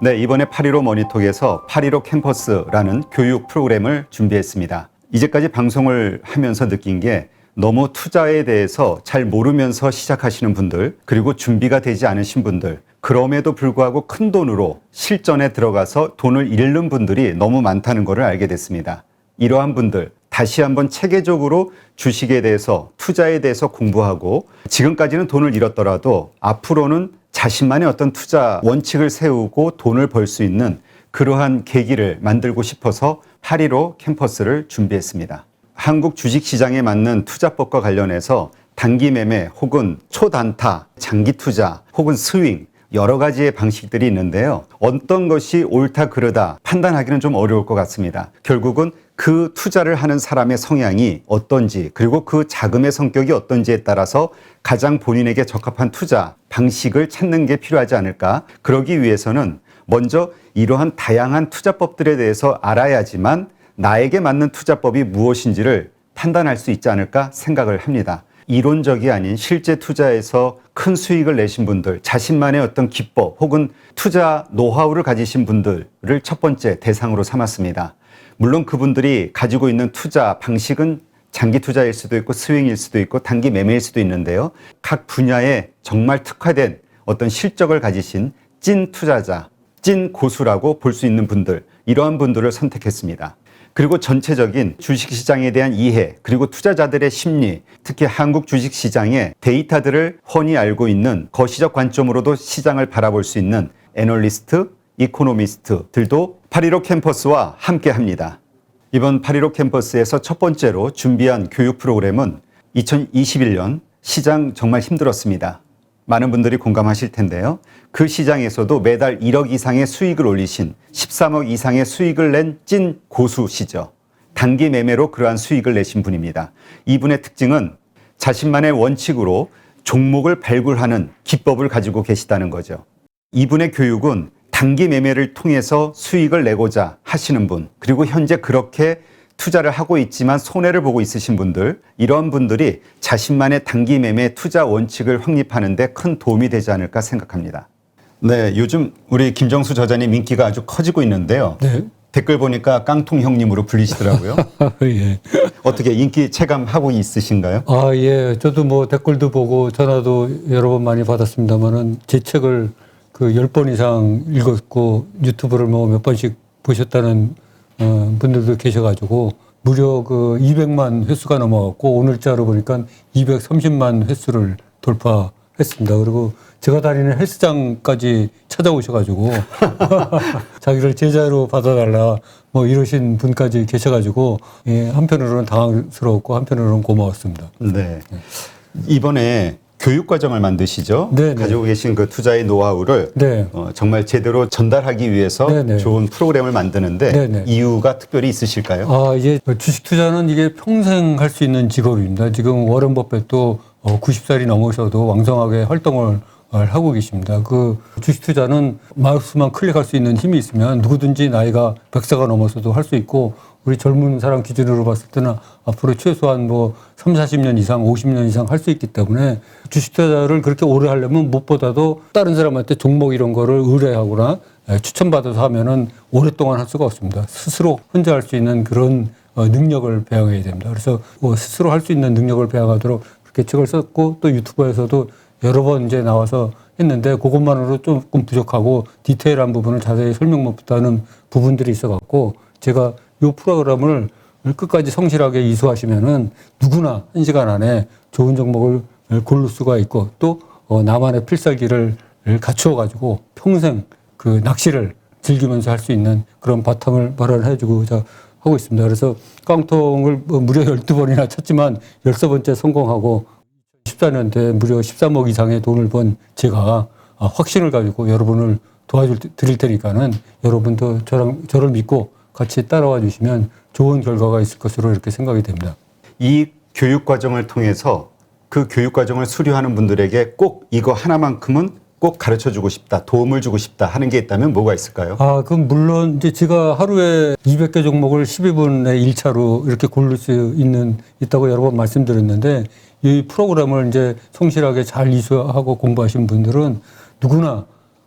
네, 이번에 8.15 머니톡에서 8.15 캠퍼스라는 교육 프로그램을 준비했습니다. 이제까지 방송을 하면서 느낀 게, 너무 투자에 대해서 잘 모르면서 시작하시는 분들, 그리고 준비가 되지 않으신 분들, 그럼에도 불구하고 큰 돈으로 실전에 들어가서 돈을 잃는 분들이 너무 많다는 것을 알게 됐습니다. 이러한 분들, 다시 한번 체계적으로 주식에 대해서, 투자에 대해서 공부하고, 지금까지는 돈을 잃었더라도 앞으로는 자신만의 어떤 투자 원칙을 세우고 돈을 벌 수 있는 그러한 계기를 만들고 싶어서 8.15 캠퍼스를 준비했습니다. 한국 주식시장에 맞는 투자법과 관련해서 단기 매매 혹은 초단타, 장기 투자 혹은 스윙, 여러 가지의 방식들이 있는데요. 어떤 것이 옳다 그르다 판단하기는 좀 어려울 것 같습니다. 결국은 그 투자를 하는 사람의 성향이 어떤지, 그리고 그 자금의 성격이 어떤지에 따라서 가장 본인에게 적합한 투자 방식을 찾는 게 필요하지 않을까. 그러기 위해서는 먼저 이러한 다양한 투자법들에 대해서 알아야지만 나에게 맞는 투자법이 무엇인지를 판단할 수 있지 않을까 생각을 합니다. 이론적이 아닌 실제 투자에서 큰 수익을 내신 분들, 자신만의 어떤 기법 혹은 투자 노하우를 가지신 분들을 첫 번째 대상으로 삼았습니다. 물론 그분들이 가지고 있는 투자 방식은 장기 투자일 수도 있고 스윙일 수도 있고 단기 매매일 수도 있는데요. 각 분야에 정말 특화된 어떤 실적을 가지신 찐 투자자, 찐 고수라고 볼 수 있는 분들, 이러한 분들을 선택했습니다. 그리고 전체적인 주식시장에 대한 이해, 그리고 투자자들의 심리, 특히 한국 주식시장의 데이터들을 훤히 알고 있는 거시적 관점으로도 시장을 바라볼 수 있는 애널리스트, 이코노미스트들도 8.15 캠퍼스와 함께 합니다. 이번 8.15 캠퍼스에서 첫 번째로 준비한 교육 프로그램은 2021년 시장 정말 힘들었습니다. 많은 분들이 공감하실 텐데요. 그 시장에서도 매달 1억 이상의 수익을 올리신 13억 이상의 수익을 낸 찐 고수시죠. 단기 매매로 그러한 수익을 내신 분입니다. 이분의 특징은 자신만의 원칙으로 종목을 발굴하는 기법을 가지고 계시다는 거죠. 이분의 교육은 단기 매매를 통해서 수익을 내고자 하시는 분, 그리고 현재 그렇게 투자를 하고 있지만 손해를 보고 있으신 분들, 이런 분들이 자신만의 단기 매매 투자 원칙을 확립하는 데 큰 도움이 되지 않을까 생각합니다. 네, 요즘 우리 김정수 저자님 인기가 아주 커지고 있는데요. 네. 댓글 보니까 깡통 형님으로 불리시더라고요. 예. 어떻게 인기 체감하고 있으신가요? 아, 예. 저도 뭐 댓글도 보고 전화도 여러 번 많이 받았습니다만은 제 책을 그 10번 이상 읽었고 유튜브를 뭐 몇 번씩 보셨다는 분들도 계셔가지고 무려 그 200만 횟수가 넘어갔고 오늘자로 보니까 230만 횟수를 돌파했습니다. 그리고 제가 다니는 헬스장까지 찾아오셔가지고 자기를 제자로 받아달라 뭐 이러신 분까지 계셔가지고 예, 한편으로는 당황스러웠고 한편으로는 고마웠습니다. 네. 이번에 교육 과정을 만드시죠? 네네. 가지고 계신 그 투자의 노하우를 네. 정말 제대로 전달하기 위해서 네네. 좋은 프로그램을 만드는데 네네. 이유가 특별히 있으실까요? 아, 이게 주식 투자는 이게 평생 할 수 있는 직업입니다. 지금 워런 버핏도 90살이 넘으셔도 왕성하게 활동을 하고 계십니다. 그 주식 투자는 마우스만 클릭할 수 있는 힘이 있으면 누구든지 나이가 100세가 넘어서도 할 수 있고 우리 젊은 사람 기준으로 봤을 때는 앞으로 최소한 뭐 3, 40년 이상, 50년 이상 할 수 있기 때문에 주식 투자를 그렇게 오래 하려면 무엇보다도 다른 사람한테 종목 이런 거를 의뢰하거나 추천받아서 하면은 오랫동안 할 수가 없습니다. 스스로 혼자 할 수 있는 그런 능력을 배워야 됩니다. 그래서 스스로 할 수 있는 능력을 배워가도록 그렇게 책을 썼고 또 유튜브에서도 여러 번 이제 나와서 했는데 그것만으로 조금 부족하고 디테일한 부분을 자세히 설명 못하는 부분들이 있어갖고 제가 이 프로그램을 끝까지 성실하게 이수하시면은 누구나 1시간 안에 좋은 종목을 고를 수가 있고 또 나만의 필살기를 갖추어가지고 평생 그 낚시를 즐기면서 할 수 있는 그런 바탕을 마련해주고자 하고 있습니다. 그래서 깡통을 무려 12번이나 쳤지만 13번째 성공하고 14년도에 무려 13억 이상의 돈을 번 제가 확신을 가지고 여러분을 도와드릴 테니까는 여러분도 저를 믿고 같이 따라와 주시면 좋은 결과가 있을 것으로 이렇게 생각이 됩니다. 이 교육 과정을 통해서 그 교육 과정을 수료하는 분들에게 꼭 이거 하나만큼은 꼭 가르쳐 주고 싶다, 도움을 주고 싶다 하는 게 있다면 뭐가 있을까요? 아, 그럼 물론 이제 제가 하루에 200개 종목을 12분의 1차로 이렇게 고를 수 있다고 여러 번 말씀드렸는데 이 프로그램을 이제 성실하게 잘 이수하고 공부하신 분들은 누구나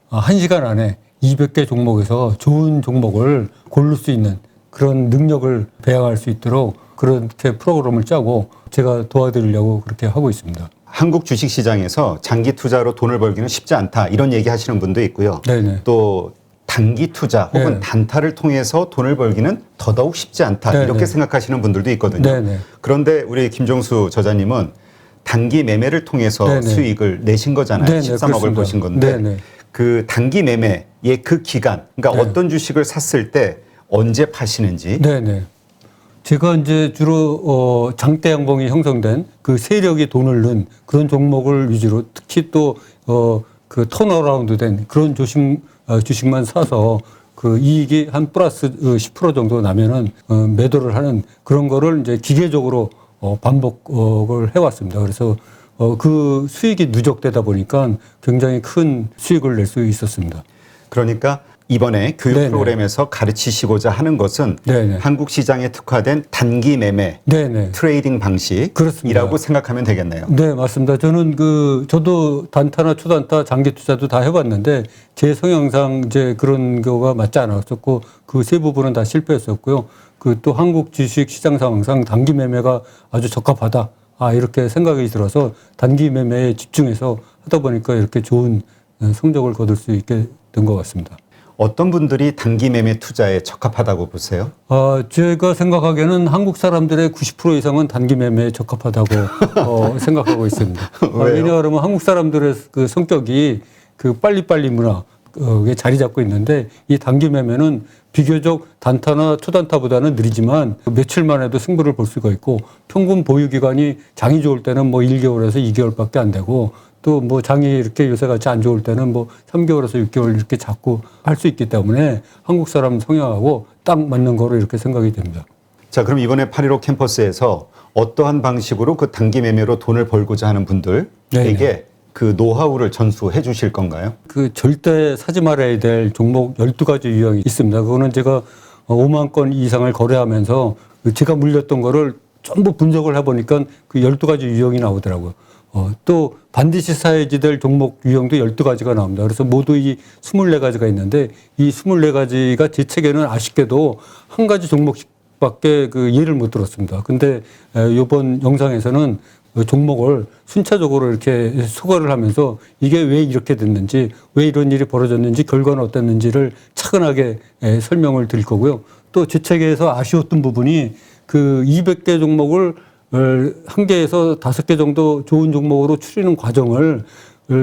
1시간 안에 200개 종목에서 좋은 종목을 고를 수 있는 그런 능력을 배양할 수 있도록 그렇게 프로그램을 짜고 제가 도와드리려고 그렇게 하고 있습니다. 한국 주식시장에서 장기 투자로 돈을 벌기는 쉽지 않다 이런 얘기 하시는 분도 있고요. 네네. 또 단기 투자 혹은 네. 단타를 통해서 돈을 벌기는 더더욱 쉽지 않다 네네. 이렇게 생각하시는 분들도 있거든요. 네네. 그런데 우리 김종수 저자님은 단기 매매를 통해서 네네. 수익을 내신 거잖아요. 네네, 13억을 그렇습니다. 보신 건데 네네. 그 단기 매매의 그 기간, 그러니까 네. 어떤 주식을 샀을 때 언제 파시는지 네네. 제가 이제 주로 장대 양봉이 형성된 그 세력이 돈을 넣은 그런 종목을 위주로 특히 또 그 턴어라운드 된 그런 주식만 사서 그 이익이 한 플러스 10% 정도 나면은 매도를 하는 그런 거를 이제 기계적으로 반복을 해왔습니다. 그래서 그 수익이 누적되다 보니까 굉장히 큰 수익을 낼 수 있었습니다. 그러니까 이번에 교육 네네. 프로그램에서 가르치시고자 하는 것은 네네. 한국 시장에 특화된 단기 매매 네네. 트레이딩 방식이라고 그렇습니다. 생각하면 되겠네요. 네, 맞습니다. 저는 저도 단타나 초단타, 장기 투자도 다 해봤는데 제 성향상 이제 그런 거가 맞지 않았었고 그 세 부분은 다 실패했었고요. 그 또 한국 주식 시장 상황상 단기 매매가 아주 적합하다. 이렇게 생각이 들어서 단기 매매에 집중해서 하다 보니까 이렇게 좋은 성적을 거둘 수 있게 된 것 같습니다. 어떤 분들이 단기 매매 투자에 적합하다고 보세요? 제가 생각하기에는 한국 사람들의 90% 이상은 단기 매매에 적합하다고 생각하고 있습니다. 왜요? 왜냐하면 한국 사람들의 그 성격이 그 빨리빨리 문화에 자리 잡고 있는데 이 단기 매매는 비교적 단타나 초단타보다는 느리지만 며칠만 해도 승부를 볼 수가 있고 평균 보유 기간이 장이 좋을 때는 뭐 1개월에서 2개월밖에 안 되고 또 뭐 장이 이렇게 요새 같이 안 좋을 때는 뭐 3개월에서 6개월 이렇게 잡고 할 수 있기 때문에 한국 사람 성향하고 딱 맞는 거로 이렇게 생각이 됩니다. 자, 그럼 이번에 8.15 캠퍼스에서 어떠한 방식으로 그 단기 매매로 돈을 벌고자 하는 분들에게 네네. 그 노하우를 전수해 주실 건가요? 그 절대 사지 말아야 될 종목 12가지 유형이 있습니다. 그거는 제가 5만 건 이상을 거래하면서 제가 물렸던 거를 전부 분석을 해보니까 그 12가지 유형이 나오더라고요. 또 반드시 사야지 될 종목 유형도 12가지가 나옵니다. 그래서 모두 이 24가지가 있는데 이 24가지가 제 책에는 아쉽게도 한 가지 종목씩밖에 그 이해를 못 들었습니다. 근데 이번 영상에서는 종목을 순차적으로 이렇게 소거를 하면서 이게 왜 이렇게 됐는지, 왜 이런 일이 벌어졌는지, 결과는 어땠는지를 차근하게 설명을 드릴 거고요. 또 제 책에서 아쉬웠던 부분이 그 200개 종목을 1개에서 5개 정도 좋은 종목으로 추리는 과정을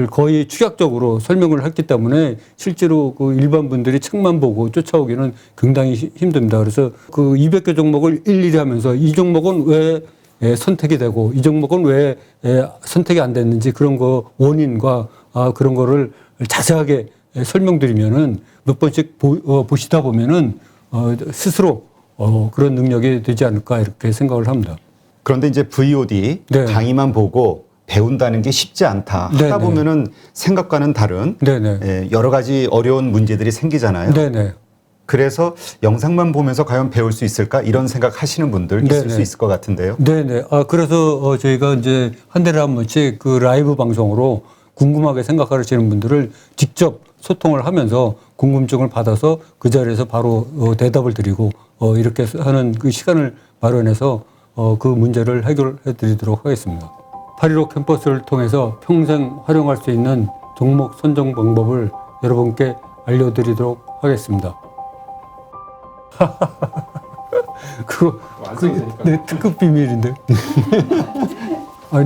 거의 축약적으로 설명을 했기 때문에 실제로 그 일반 분들이 책만 보고 쫓아오기는 굉장히 힘듭니다. 그래서 그 200개 종목을 일일이 하면서 이 종목은 왜 선택이 되고 이 종목은 왜 선택이 안 됐는지 그런 거 원인과 그런 거를 자세하게 설명드리면은 몇 번씩 보시다 보면은 스스로 그런 능력이 되지 않을까 이렇게 생각을 합니다. 그런데 이제 VOD 네. 강의만 보고 배운다는 게 쉽지 않다. 하다 네네. 보면은 생각과는 다른 네네. 여러 가지 어려운 문제들이 생기잖아요. 네네. 그래서 영상만 보면서 과연 배울 수 있을까 이런 생각하시는 분들 있을 네네. 수 있을 것 같은데요. 네네. 그래서 저희가 이제 한 달에 한 번씩 그 라이브 방송으로 궁금하게 생각하시는 분들을 직접 소통을 하면서 궁금증을 받아서 그 자리에서 바로 대답을 드리고 이렇게 하는 그 시간을 마련해서 그 문제를 해결해 드리도록 하겠습니다. 8.15 캠퍼스를 통해서 평생 활용할 수 있는 종목 선정 방법을 여러분께 알려드리도록 하겠습니다. 그거 내 특급 비밀인데.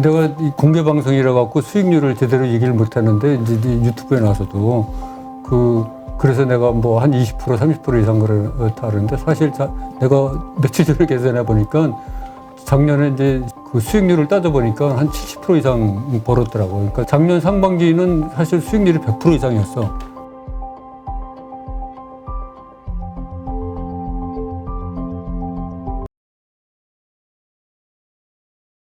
내가 이 공개 방송이라 갖고 수익률을 제대로 얘기를 못 하는데 이제 유튜브에 나서도 그래서 내가 뭐 한 20% 30% 이상 그렇다는데 사실 내가 며칠 전에 계산해 보니까 작년에 이제 그 수익률을 따져 보니까 한 70% 이상 벌었더라고요. 그러니까 작년 상반기는 사실 수익률이 100% 이상이었어.